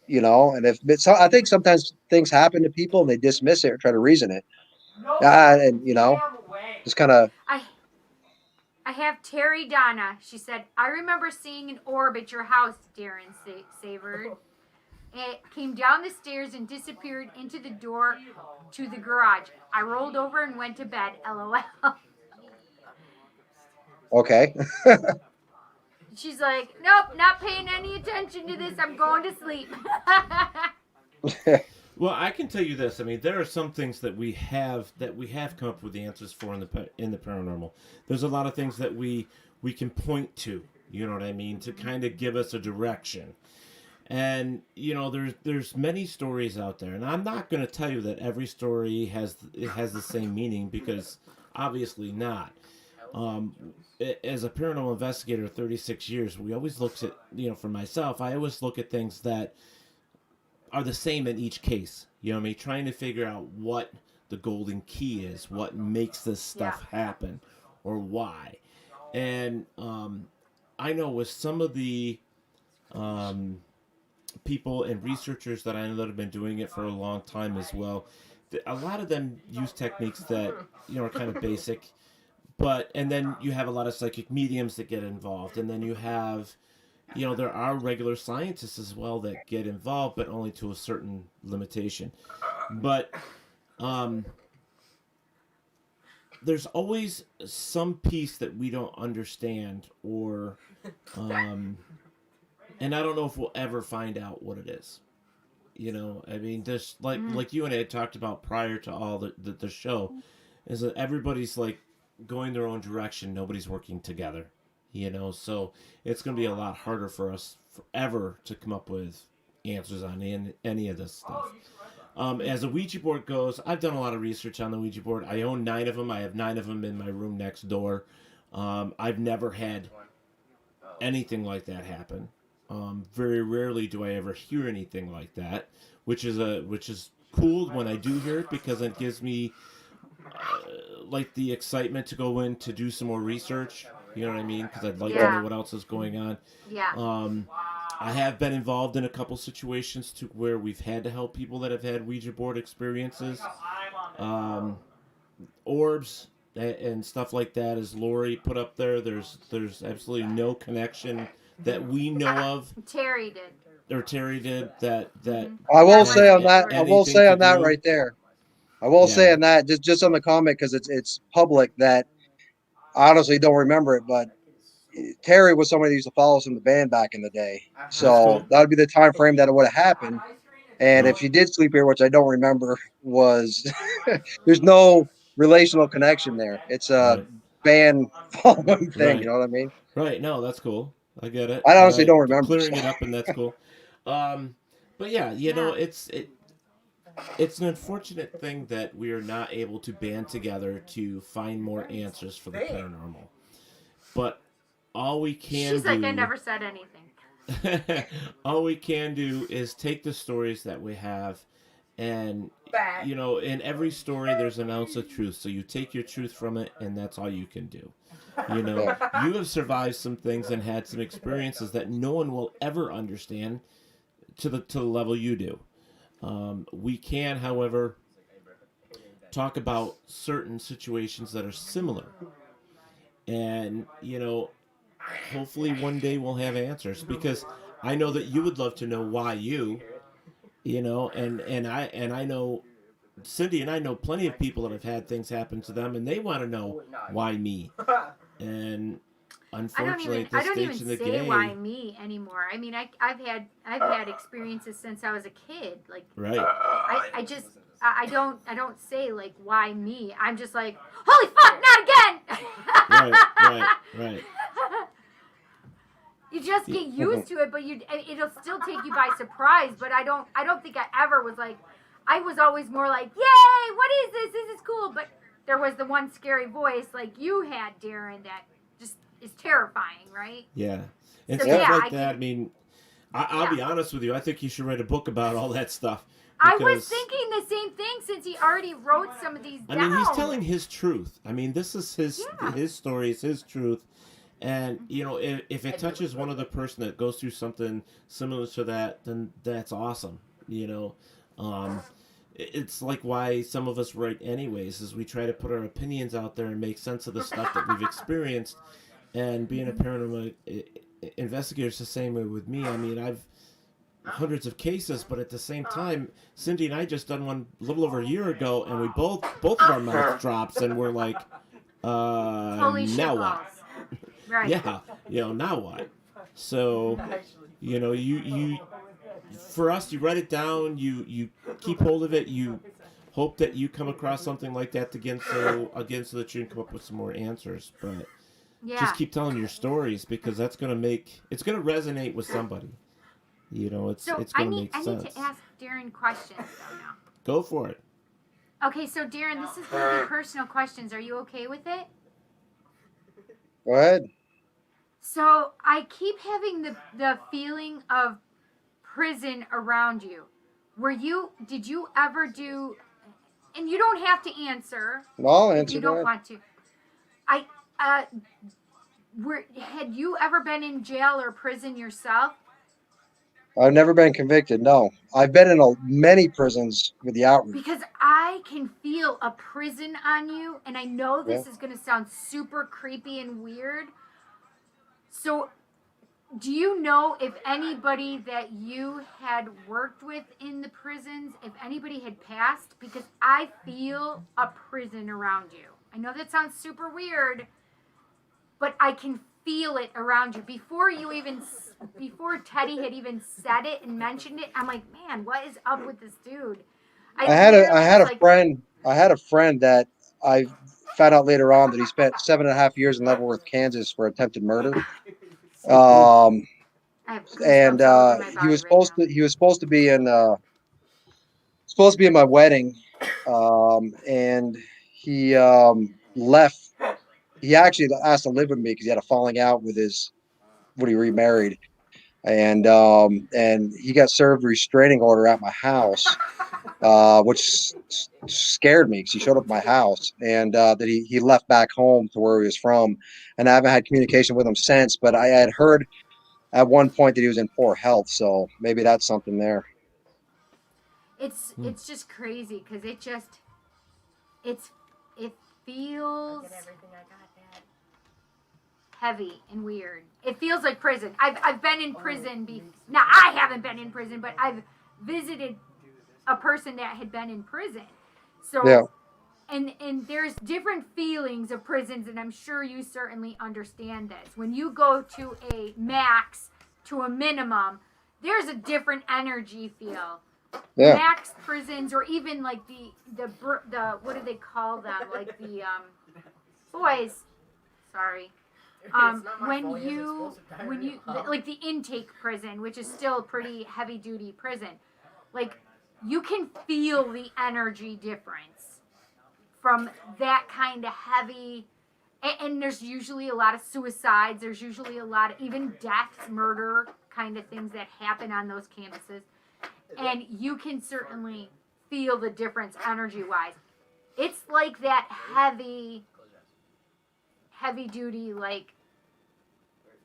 You know, and I think sometimes things happen to people and they dismiss it or try to reason it. And you know, just kind of. I have Terry Donna. She said, I remember seeing an orb at your house, Darin Savard. It came down the stairs and disappeared into the door to the garage. I rolled over and went to bed. LOL. Okay. She's like, nope, not paying any attention to this. I'm going to sleep. Well, I can tell you this. I mean, there are some things that we have come up with the answers for in the paranormal. There's a lot of things that we can point to. You know what I mean? To kind of give us a direction. And you know, there's many stories out there, and I'm not going to tell you that every story has the same meaning, because obviously not. As a paranormal investigator, 36 years, we always look at, you know, for myself, I always look at things that are the same in each case. You know what I mean? Trying to figure out what the golden key is, what makes this stuff happen, or why. And I know with some of the people and researchers that I know that have been doing it for a long time as well, a lot of them use techniques that, you know, are kind of basic. And then you have a lot of psychic mediums that get involved. And then you have, you know, there are regular scientists as well that get involved, but only to a certain limitation. But there's always some piece that we don't understand, or, and I don't know if we'll ever find out what it is. You know, I mean, just like you and I had talked about prior to all the show, is that everybody's like going their own direction. Nobody's working together, you know, so it's going to be a lot harder for us forever to come up with answers on any of this stuff. As a Ouija board goes, I've done a lot of research on the Ouija board. I own 9 of them. I have 9 of them in my room next door. I've never had anything like that happen. Very rarely do I ever hear anything like that, which is cool when I do hear it, because it gives me like the excitement to go in to do some more research. You know what I mean? Because I'd like to know what else is going on. Yeah. I have been involved in a couple situations to where we've had to help people that have had Ouija board experiences. Orbs and stuff like that, as Lori put up there. There's absolutely no connection that we know of. Terry did. Or Terry did that. I will say on that. I will say on that right there. I will say on that, just on the comment, because it's public, that I honestly don't remember it, but Terry was somebody who used to follow us in the band back in the day. So that would be the time frame that it would have happened. And if she did sleep here, which I don't remember, was there's no relational connection there. It's a band following thing. You know what I mean? Right. No, that's cool. I get it. I honestly don't remember. Clearing it up, and that's cool. But yeah, you know, it's an unfortunate thing that we are not able to band together to find more answers for the paranormal. But all we can do... She's like, I never said anything. All we can do is take the stories that we have, and, you know, in every story there's an ounce of truth. So you take your truth from it, and that's all you can do. You know, you have survived some things and had some experiences that no one will ever understand to the level you do. We can, however, talk about certain situations that are similar. And, you know, hopefully one day we'll have answers, because I know that you would love to know why you know, and I know Cindy and I know plenty of people that have had things happen to them, and they want to know why me. And unfortunately, I don't even say why me anymore. I mean, I've had experiences since I was a kid. Like, right. I don't say like why me. I'm just like, holy fuck, not again. Right. You just get used to it, but it'll still take you by surprise. But I don't think I ever was like, I was always more like, yay, what is this? This is cool. But there was the one scary voice like you had, Darin, that just is terrifying, right? Yeah. And So, stuff yeah, like that, I mean, I'll be honest with you, I think you should write a book about all that stuff. I was thinking the same thing since he already wrote some of these down. I mean, he's telling his truth. I mean, this is his story, it's his truth. And, you know, if it touches one other person that goes through something similar to that, then that's awesome, you know. It's like why some of us write anyways, is we try to put our opinions out there and make sense of the stuff that we've experienced. And being a paranormal investigator is the same way with me. I mean, I've hundreds of cases, but at the same time, Cindy and I just done one a little over a year ago, and we both of our mouth drops, and we're like, now what? Right. Yeah, you know, now what? So, you know, you for us, you write it down, you keep hold of it, you hope that you come across something like that again, so that you can come up with some more answers. But just keep telling your stories, because that's gonna resonate with somebody. You know, it's gonna make sense. I need to ask Darin questions though now. Go for it. Okay, so Darin, this is going to be personal questions. Are you okay with it? Go ahead. So I keep having the feeling of prison around you. Did you ever do, and you don't have to answer. I'll answer. If you don't want to. Had you ever been in jail or prison yourself? I've never been convicted. No, I've been in many prisons with the outreach. Because I can feel a prison on you, and I know this is going to sound super creepy and weird. So, do you know if anybody that you had worked with in the prisons, if anybody had passed? Because I feel a prison around you. I know that sounds super weird, but I can feel it around you. Before Teddy had even said it and mentioned it, I'm like, man, what is up with this dude? I had a friend that I found out later on that he spent 7.5 years in Leavenworth, Kansas for attempted murder. And he was supposed to be in my wedding, and he left. He actually asked to live with me because he had a falling out with when he remarried, and he got served a restraining order at my house, which scared me because he showed up at my house, and that he left back home to where he was from, and I haven't had communication with him since. But I had heard at one point that he was in poor health, so maybe that's something there. It's just crazy because it feels heavy and weird. It feels like prison. I've been in prison. Now I haven't been in prison, but I've visited a person that had been in prison. So and there's different feelings of prisons, and I'm sure you certainly understand this. When you go to a max to a minimum, there's a different energy feel. Yeah. Max prisons, or even like the what do they call them? Like the boys. Sorry. When you like the intake prison, which is still a pretty heavy duty prison, like you can feel the energy difference from that kind of heavy. And there's usually a lot of suicides. There's usually a lot of even deaths, murder kind of things that happen on those campuses. And you can certainly feel the difference energy-wise. It's like that heavy duty, like,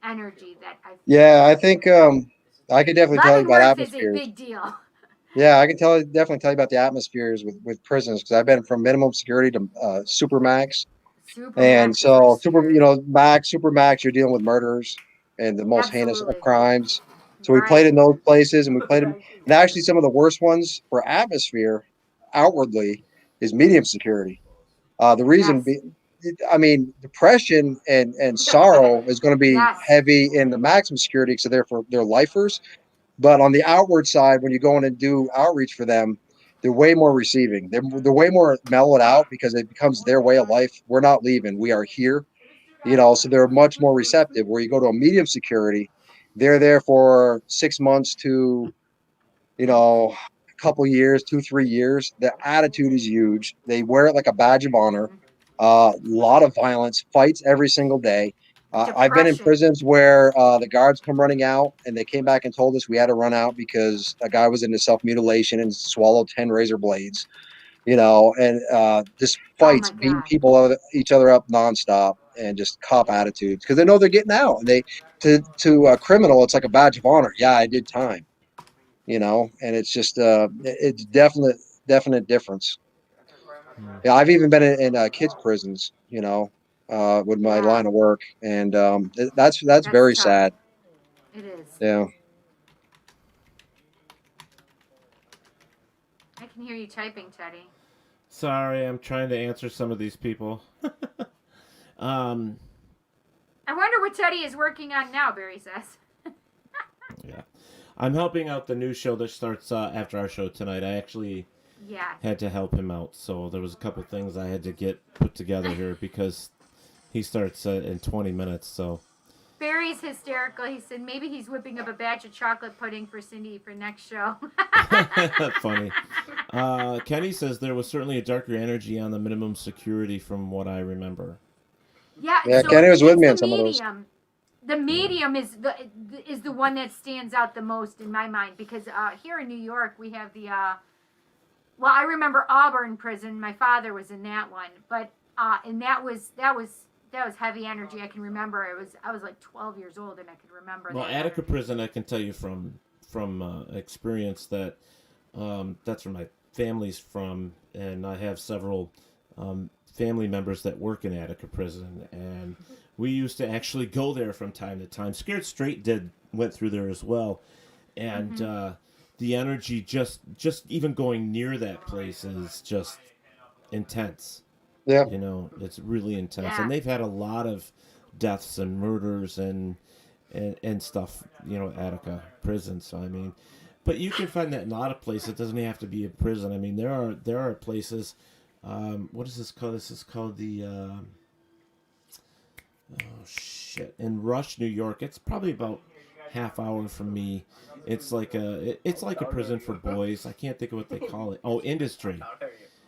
energy that I feel. Yeah, I think I could definitely tell you about atmospheres. Is a big deal. Yeah, I can definitely tell you about the atmospheres with prisons, because I've been from minimum security to super max. Super max, you're dealing with murderers and the most heinous of crimes. So we played in those places, and we played them. And actually, some of the worst ones for atmosphere outwardly is medium security. The reason, depression and sorrow is going to be heavy in the maximum security, so therefore they're lifers. But on the outward side, when you go in and do outreach for them, they're way more receiving. They're way more mellowed out because it becomes their way of life. We're not leaving. We are here, so they're much more receptive. Where you go to a medium security, they're there for 6 months to, a couple years, 2, 3 years. The attitude is huge. They wear it like a badge of honor. A lot of violence, fights every single day. I've been in prisons where the guards come running out, and they came back and told us we had to run out because a guy was into self-mutilation and swallowed 10 razor blades. And just fights, beating each other up nonstop, and just cop attitudes because they know they're getting out. And to a criminal, it's like a badge of honor. Yeah, I did time. And it's just it's definite difference. Yeah, I've even been in kids prisons, with my line of work, and that's very tough. sad. It is. Yeah. I can hear you typing, Teddy. Sorry, I'm trying to answer some of these people. I wonder what Teddy is working on now, Barry says. Yeah. I'm helping out the new show that starts after our show tonight. I actually had to help him out, so there was a couple things I had to get put together here because he starts in 20 minutes. So Barry's hysterical. He said maybe he's whipping up a batch of chocolate pudding for Cindy for next show. Funny. Kenny says there was certainly a darker energy on the minimum security from what I remember. Yeah, so Kenny was with me on some medium. of those. The medium is the one that stands out the most in my mind because here in New York we have the well, I remember Auburn prison. My father was in that one, but and that was heavy energy. I can remember I was like 12 years old and I could remember. Well, Attica prison, I can tell you from experience that that's where my family's from, and I have several family members that work in Attica prison, and we used to actually go there from time to time. Scared Straight went through there as well, and the energy just even going near that place is just intense. Yeah, it's really intense, and they've had a lot of deaths and murders and stuff. Attica prison. So I mean, but you can find that in a lot of places. It doesn't have to be a prison. I mean, there are places. What is this called? This is called the. In Rush, New York. It's probably about half hour from me. It's like a prison for boys. I can't think of what they call it. Oh, Industry.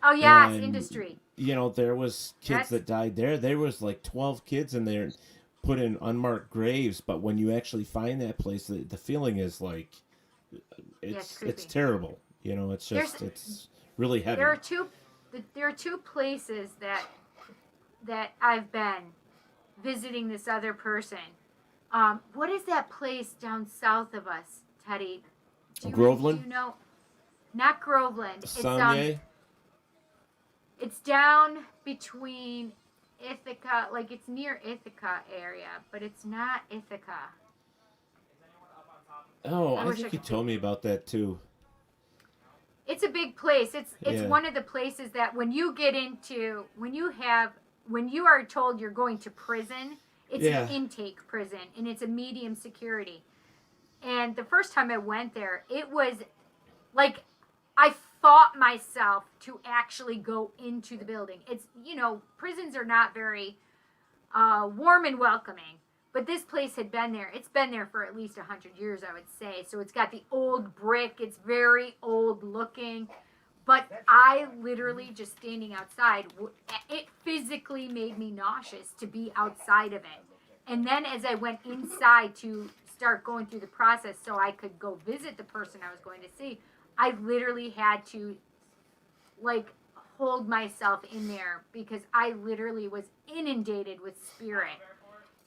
Oh yes, Industry. There was kids that died there. There was like 12 kids in there, put in unmarked graves. But when you actually find that place, the feeling is like it's terrible. It's just it's really heavy. There are two places that I've been visiting this other person. What is that place down south of us, Teddy? Groveland? Do you know? Not Groveland. Saunier? It's down between Ithaca, like it's near Ithaca area, but it's not Ithaca. Oh, I think you told me about that too. It's a big place. It's one of the places that when you are told you're going to prison, it's an intake prison and it's a medium security. And the first time I went there, it was like I fought myself to actually go into the building. It's, prisons are not very warm and welcoming, but this place had been there. It's been there for at least 100 years, I would say. So it's got the old brick. It's very old looking. But I literally just standing outside, it physically made me nauseous to be outside of it. And then as I went inside to start going through the process so I could go visit the person I was going to see, I literally had to hold myself in there because I literally was inundated with spirit.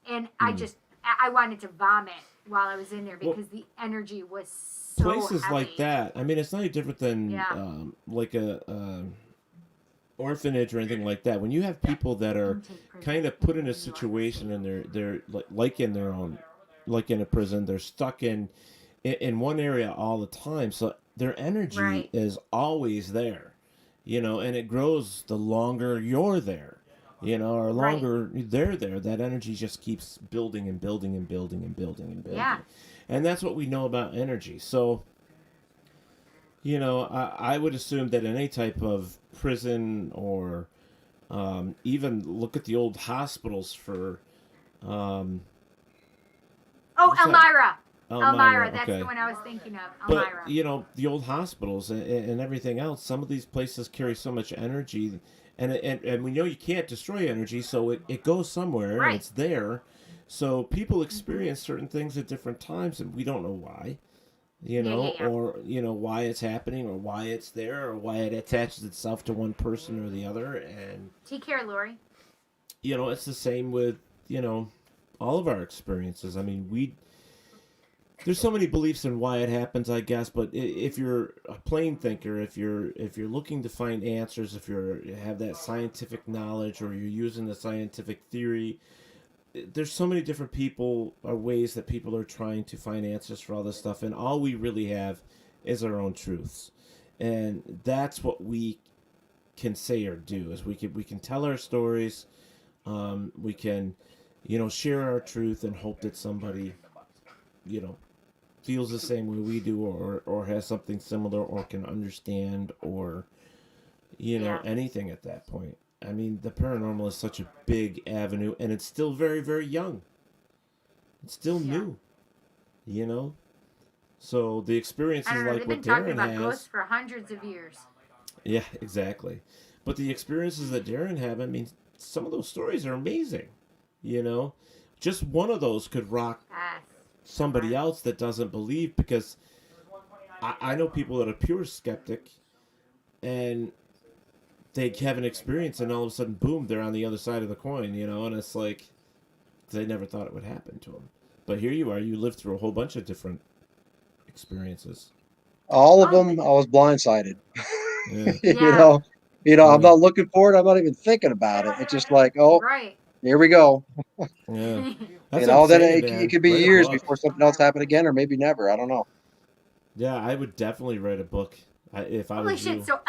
And I wanted to vomit while I was in there because the energy was so places heavy. Like that. I mean, it's not any different than like a orphanage or anything like that. When you have people that are kind of put in a situation and they're like in their own, like in a prison, they're stuck in one area all the time. So their energy is always there, and it grows the longer you're there, or longer they're there. That energy just keeps building and building and building and building and building. Yeah. And that's what we know about energy. So, you know, I would assume that any type of prison or even look at the old hospitals for. Oh, What's that? Elmira. Elmira, That's okay. the one I was thinking of. But, Elmira. you know, the old hospitals and everything else, some of these places carry so much energy. And we know you can't destroy energy, so it goes somewhere and it's there. So people experience certain things at different times, and we don't know why. You know, or, you know, why it's happening or why it's there or why it attaches itself to one person or the other. And Take care, Lori. you know, it's the same with, you know, all of our experiences. I mean, there's so many beliefs in why it happens, I guess, but if you're a plain thinker, if you're looking to find answers, if you have that scientific knowledge or you're using the scientific theory, there's so many different people or ways that people are trying to find answers for all this stuff, and all we really have is our own truths. And that's what we can say or do, is we can tell our stories, we can, you know, share our truth and hope that somebody, you know, feels the same way we do or has something similar or can understand or, you know, anything at that point. I mean, the paranormal is such a big avenue, and it's still very, very young. It's still new, you know? So the experiences I don't know, like they've what been talking Darin about ghosts has... for hundreds of years. Yeah, exactly. But the experiences that Darin have, I mean, some of those stories are amazing, you know? Just one of those could rock somebody else that doesn't believe, because I know people that are pure skeptic, and they have an experience, and all of a sudden, boom, they're on the other side of the coin, you know, and it's like they never thought it would happen to them. But here you are, you lived through a whole bunch of different experiences. All of them, I was blindsided. Yeah. You know, I'm not looking for it. I'm not even thinking about it. It's just like, oh, here we go. Yeah. You know, then it could be years before something else happened again, or maybe never. I don't know. Yeah, I would definitely write a book if I Holy was shit! you. So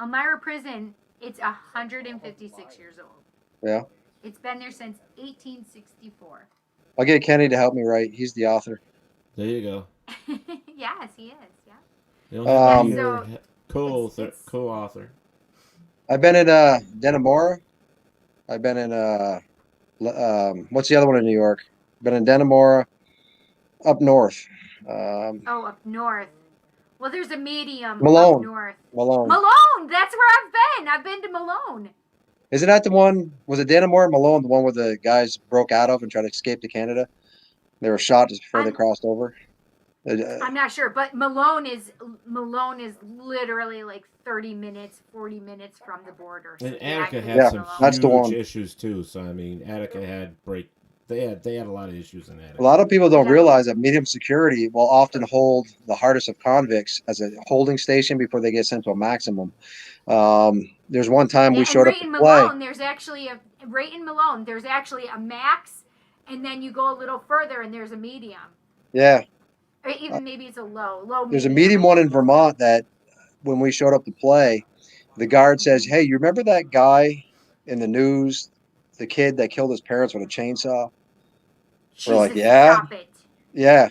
Elmira Prison, it's 156 years old. Yeah. It's been there since 1864. I'll get Kenny to help me write. He's the author. There you go. Yes, he is. Yeah. You don't have to be so your co-author. I've been in Dannemora. I've been in what's the other one in New York? Been in Dannemora, up north. Up north. Well, there's a medium Malone. up north. Malone. That's where I've been. I've been to Malone. Isn't that the one? Was it Dannemora or Malone, the one where the guys broke out of and tried to escape to Canada? They were shot just before they crossed over. I'm not sure, but Malone is literally like 30 minutes, 40 minutes from the border. So And Attica had some that's the one. huge issues too. So I mean, Attica had They had a lot of issues in Attica. A lot of people don't realize that medium security will often hold the hardest of convicts as a holding station before they get sent to a maximum. There's one time we showed up to play. Malone, there's actually a max, and then you go a little further and there's a medium. Yeah. Or even maybe it's a low. There's a medium one in Vermont that when we showed up to play, the guard says, "Hey, you remember that guy in the news, the kid that killed his parents with a chainsaw?" We're like, "Yeah." Stop it. Yeah.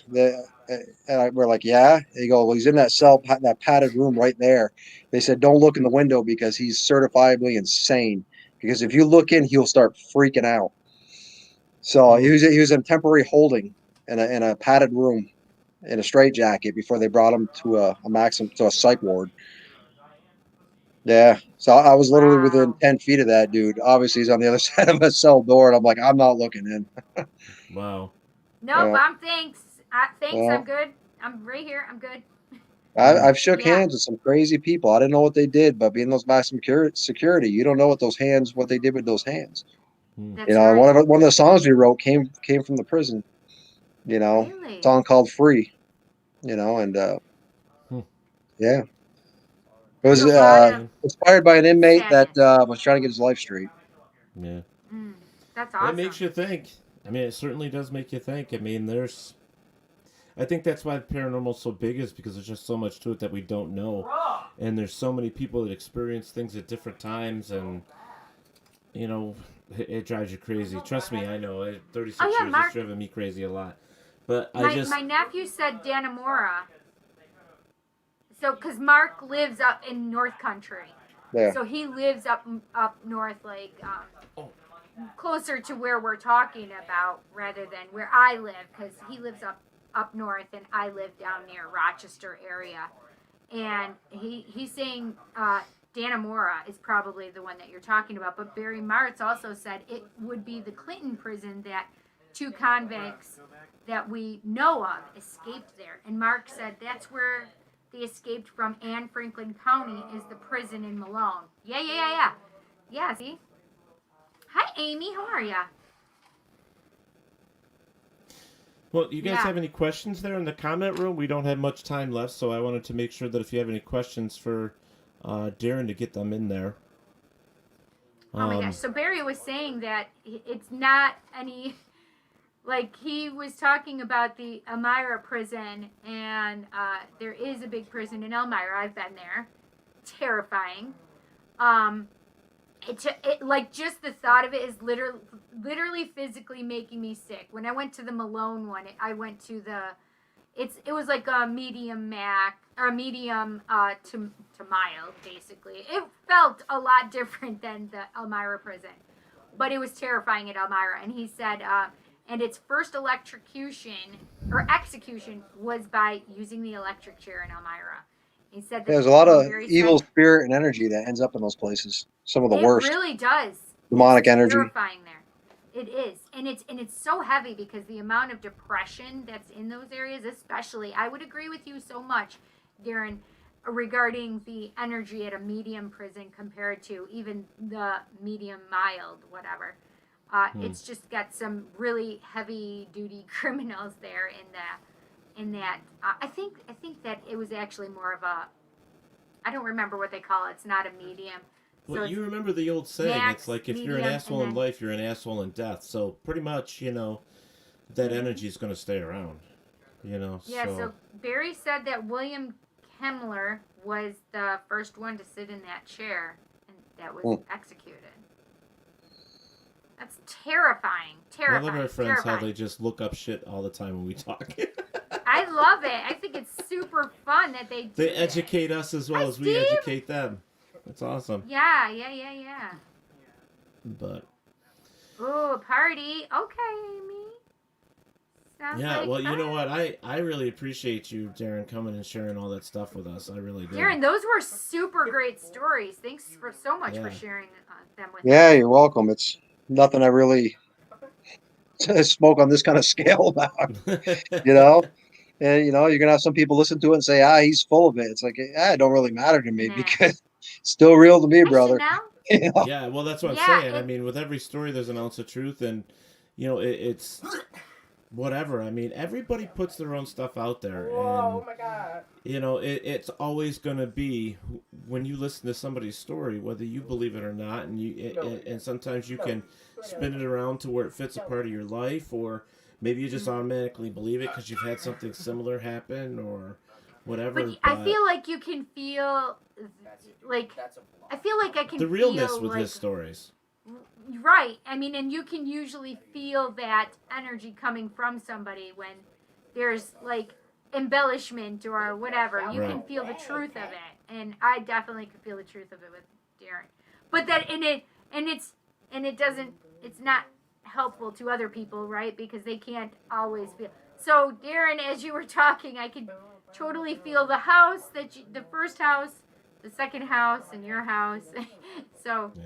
We're like, "Yeah." They go, "Well, he's in that cell, that padded room right there." They said, "Don't look in the window because he's certifiably insane. Because if you look in, he'll start freaking out." So he was in temporary holding in a padded room in a straitjacket before they brought him to a psych ward. Yeah. So I was literally within 10 feet of that dude. Obviously, he's on the other side of a cell door, and I'm like, I'm not looking in. Wow. Nope, thanks. I'm good. I'm right here. I'm good. I've shook hands with some crazy people. I didn't know what they did, but being those maximum security, you don't know what they did with those hands. That's right. right. One of the songs we wrote came from the prison. A song called "Free." And yeah, it was inspired by an inmate that was trying to get his life straight. Yeah. That's awesome. It makes you think. I mean, it certainly does make you think. I mean, I think that's why paranormal is so big, is because there's just so much to it that we don't know. And there's so many people that experience things at different times, and, it drives you crazy. Trust me, I know. 36 years has driven me crazy a lot. But my nephew said Dannemora. So, because Mark lives up in North Country. Yeah. So he lives up north, like closer to where we're talking about, rather than where I live, because he lives up north and I live down near Rochester area. And he's saying Dannemora is probably the one that you're talking about, but Barry Martz also said it would be the Clinton prison that 2 convicts that we know of escaped there. And Mark said that's where they escaped from. Anne Franklin County is the prison in Malone. Yeah, see? Hi, Amy. How are ya? Well, you guys have any questions there in the comment room? We don't have much time left, so I wanted to make sure that if you have any questions for Darin, to get them in there. Oh my gosh. So Barry was saying that it's not any... Like, he was talking about the Elmira prison, and there is a big prison in Elmira. I've been there. Terrifying. Like, just the thought of it is literally physically making me sick. When I went to the Malone one, I went to it was like a medium mac, or medium to mild, basically. It felt a lot different than the Elmira prison. But it was terrifying at Elmira. And he said... and its first execution was by using the electric chair in Elmira. He said that there's a lot of evil spirit and energy that ends up in those places. Some of the worst. It really does. Demonic energy. Terrifying there. It is, and it's so heavy because the amount of depression that's in those areas, especially. I would agree with you so much, Darin, regarding the energy at a medium prison compared to even the medium mild, whatever. It's just got some really heavy duty criminals there in that. I think that it was actually more of a, I don't remember what they call it. It's not a medium. Well, you remember the old saying, it's like if you're an asshole in life, you're an asshole in death. So pretty much, that energy is going to stay around, Yeah, so Barry said that William Kemmler was the first one to sit in that chair and that was executed. That's terrifying. I love our friends how they just look up shit all the time when we talk. I love it. I think it's super fun that they do They educate us as well as we educate them. That's awesome. Yeah. But. Ooh, a party. Okay, Amy. Sounds like well, fun. you know what? I really appreciate you, Darin, coming and sharing all that stuff with us. I really do. Darin, those were super great stories. Thanks so much for sharing them with us. Yeah, you're welcome. It's nothing I really smoke on this kind of scale about, And, you're going to have some people listen to it and say, he's full of it. It's like, it don't really matter to me because it's still real to me, brother. Yeah, well, that's what I'm saying. I mean, with every story, there's an ounce of truth, and, it's whatever. I mean, everybody puts their own stuff out there. Whoa, and, oh my God. It's always going to be, when you listen to somebody's story, whether you believe it or not, and sometimes you can spin it around to where it fits a part of your life, or maybe you just automatically believe it because you've had something similar happen, or whatever. But I feel like you can feel, like, I feel like I can the realness feel with like, his stories. Right. I mean, and you can usually feel that energy coming from somebody when there's, like, embellishment or whatever. You can feel the truth of it. And I definitely could feel the truth of it with Darin. But that it's not helpful to other people, right? Because they can't always feel. So, Darin, as you were talking, I could totally feel the house, the first house, the second house, and your house. So. Yeah.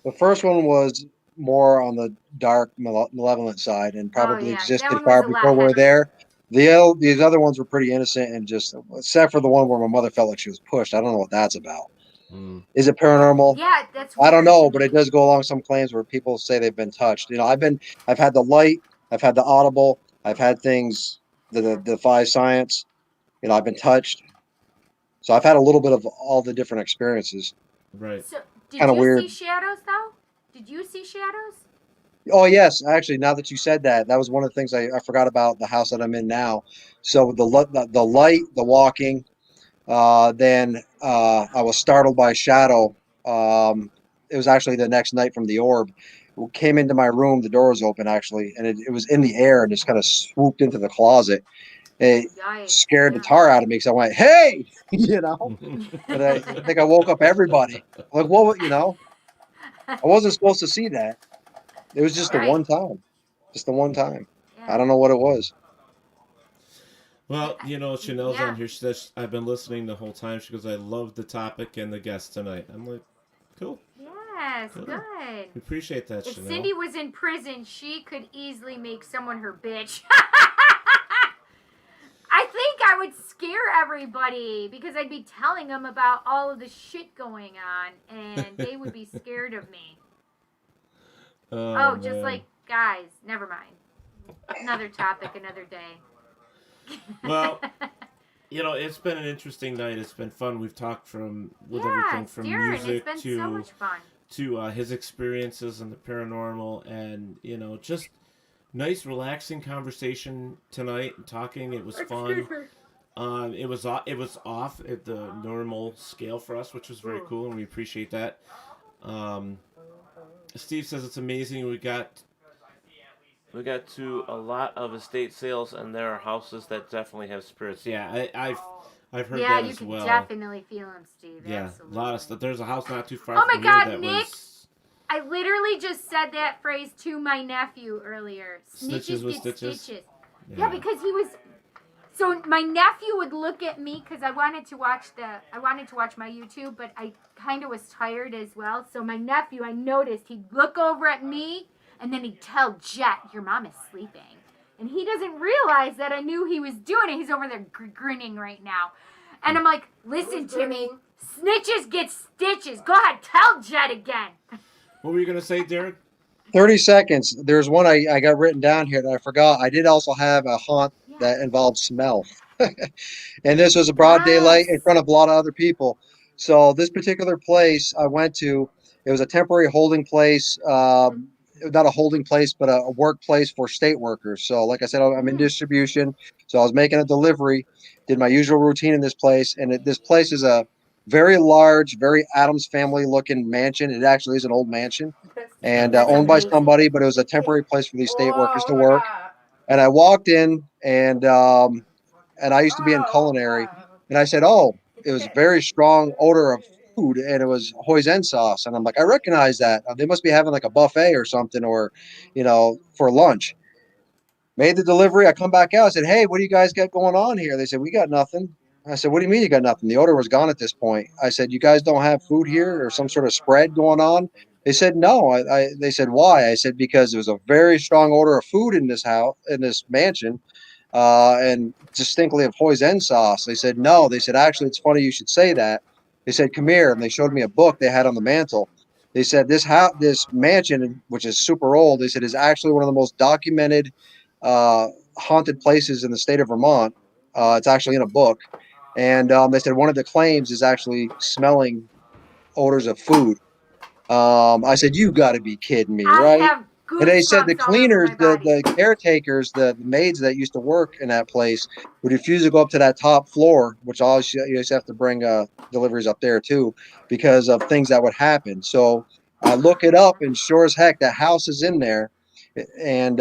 The first one was more on the dark, malevolent side, and probably existed far before we were there. These other ones were pretty innocent and just, except for the one where my mother felt like she was pushed. I don't know what that's about. Is it paranormal? Yeah, that's. I don't know, but it does go along some claims where people say they've been touched. I've had the light, I've had the audible, I've had things that defy science. I've been touched. So I've had a little bit of all the different experiences. Right. So, did you see shadows, though? Did you see shadows? Oh, yes. Actually, now that you said that, that was one of the things I forgot about the house that I'm in now. So the light, the walking, then I was startled by a shadow. It was actually the next night from the orb. It came into my room. The door was open, actually, and it was in the air and just kind of swooped into the closet. It scared the tar out of me because I went, hey, but I think I woke up everybody. Like, what, I wasn't supposed to see that. It was just the one time. Just the one time. I don't know what it was. Well, Chanel's on here. She says, I've been listening the whole time. She goes, I love the topic and the guest tonight. I'm like, cool. Yes, Cool. good. We appreciate that, If Chanel. Cindy was in prison, she could easily make someone her bitch. I think I would scare everybody because I'd be telling them about all of the shit going on, and they would be scared of me. Just like, guys, never mind. Another topic, another day. Well, it's been an interesting night. It's been fun. We've talked with everything from Darren, music it's been so much fun. to his experiences in the paranormal, and just nice, relaxing conversation tonight. Talking, it was fun. It was off at the normal scale for us, which was very cool, and we appreciate that. Steve says it's amazing. We got to a lot of estate sales, and there are houses that definitely have spirits. Yeah, I've heard that as well. Yeah, you can definitely feel them, Steve. Yeah, absolutely. a lot of stuff. There's a house not too far Oh from my God, here that Nick! was... I literally just said that phrase to my nephew earlier. Snitches with get stitches? Yeah, because he was... So my nephew would look at me because I wanted to watch my YouTube, but I kind of was tired as well. So my nephew, I noticed, he'd look over at me, and then he'd tell Jet, your mom is sleeping. And he doesn't realize that I knew he was doing it. He's over there grinning right now. And I'm like, listen to me. Snitches get stitches. Go ahead, tell Jet again. What were you going to say, Darren? 30 seconds. There's one I got written down here that I forgot. I did also have a haunt that involved smell. And this was a broad daylight in front of a lot of other people. So this particular place I went to, it was a temporary holding place, not a holding place, but a workplace for state workers. So like I said, I'm in distribution. So I was making a delivery, did my usual routine in this place. And this place is a very large, very Addams family looking mansion. It actually is an old mansion and owned by somebody, but it was a temporary place for these state workers to work. And I walked in and I used to be in culinary and I said, it was a very strong odor of food and it was hoisin sauce. And I'm like, I recognize that. They must be having like a buffet or something or, for lunch. Made the delivery. I come back out. I said, hey, what do you guys got going on here? They said, we got nothing. I said, what do you mean you got nothing? The odor was gone at this point. I said, you guys don't have food here or some sort of spread going on? They said, no. They said, why? I said, because there was a very strong odor of food in this house, in this mansion, and distinctly of hoisin sauce. They said, no. They said, actually, it's funny you should say that. They said, come here. And they showed me a book they had on the mantle. They said, this mansion, which is super old, they said, is actually one of the most documented haunted places in the state of Vermont. It's actually in a book. And they said one of the claims is actually smelling odors of food. I said, you got to be kidding me, right? And they said the cleaners, the caretakers, the maids that used to work in that place would refuse to go up to that top floor, which you used to have to bring deliveries up there too, because of things that would happen. So I look it up, and sure as heck, that house is in there. And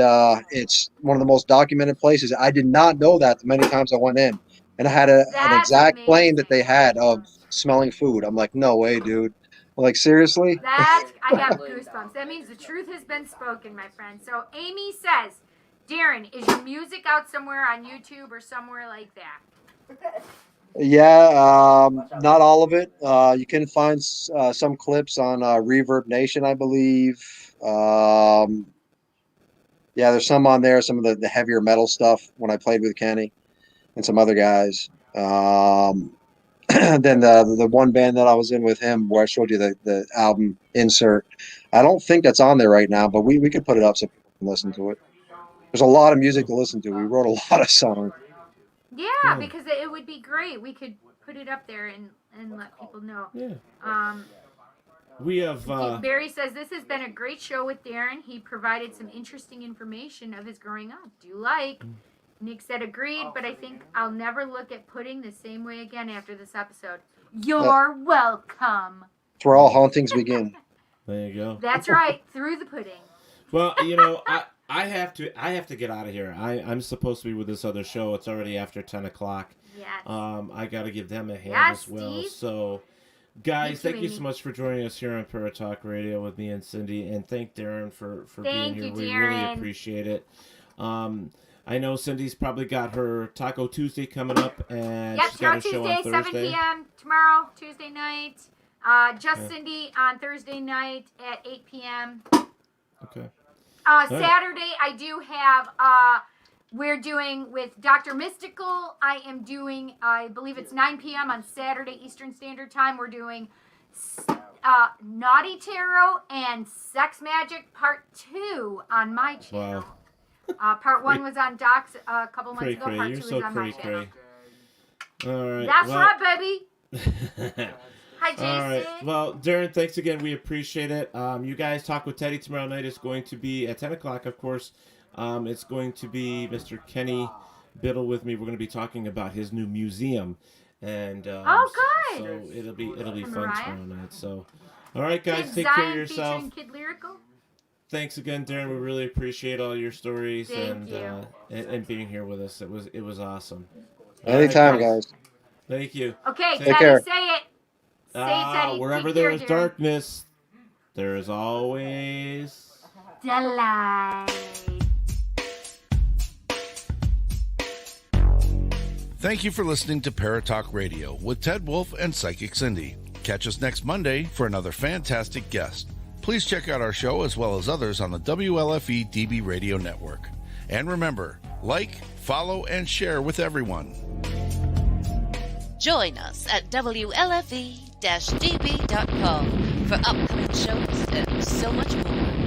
it's one of the most documented places. I did not know that the many times I went in. And I had an exact claim that they had of smelling food. I'm like, no way, dude. I'm like, seriously? I have goosebumps. That means the truth has been spoken, my friend. So Amy says, Darren, is your music out somewhere on YouTube or somewhere like that? Yeah, not all of it. You can find some clips on Reverb Nation, I believe. Yeah, there's some on there, some of the heavier metal stuff when I played with Kenny and some other guys. Then the one band that I was in with him, where I showed you the album insert, I don't think that's on there right now, but we could put it up so people can listen to it. There's a lot of music to listen to. We wrote a lot of songs. Yeah, because it would be great. We could put it up there and let people know. Yeah. We have... Barry says, this has been a great show with Darren. He provided some interesting information of his growing up. Do you like? Nick said, agreed, but I think I'll never look at pudding the same way again after this episode. You're welcome. It's where all hauntings begin. There you go. That's right, through the pudding. Well, I have to get out of here. I'm supposed to be with this other show. It's already after 10 o'clock. Yes. I got to give them a hand Yes, as well. Steve. So, guys, thank you baby. so much for joining us here on Paratalk Radio with me and Cindy, and thank Darin for being Thank here. you, We really Darin. appreciate it. I know Cindy's probably got her Taco Tuesday coming up, and Yep, she's got tomorrow a show on Tuesday, Thursday. 7 p.m. Tomorrow, Tuesday night. Just Yeah. Cindy on Thursday night at 8 p.m. Okay. Saturday, right. I do have, we're doing with Dr. Mystical. I am doing, I believe it's 9 p.m. on Saturday Eastern Standard Time. We're doing Naughty Tarot and Sex Magic Part 2 on my channel. Wow. Part 1 was on Doc's a couple months ago. Cray. Part 2 You're is so on my channel. All right. That's well, right, baby. Hi, Jason. All right. Well, Darin, thanks again. We appreciate it. You guys talk with Teddy tomorrow night. It's going to be at 10 o'clock, of course. It's going to be Mr. Kenny Biddle with me. We're going to be talking about his new museum. And good. So it'll be fun Mariah? tomorrow night. So, all right, guys, Kid take care of Zion yourself. featuring Kid Lyrical. Thanks again, Darin. We really appreciate all your stories Thank you. and being here with us. It was awesome. All Anytime, right, guys. Thank you. Okay, Take Teddy, care. say it. Say it, Teddy. Wherever Take there care, is dear. darkness, there is always Delight. Thank you for listening to Paratalk Radio with Ted Wolf and Psychic Cindy. Catch us next Monday for another fantastic guest. Please check out our show as well as others on the WLFE DB Radio Network. And remember, like, follow, and share with everyone. Join us at WLFE-DB.com for upcoming shows and so much more.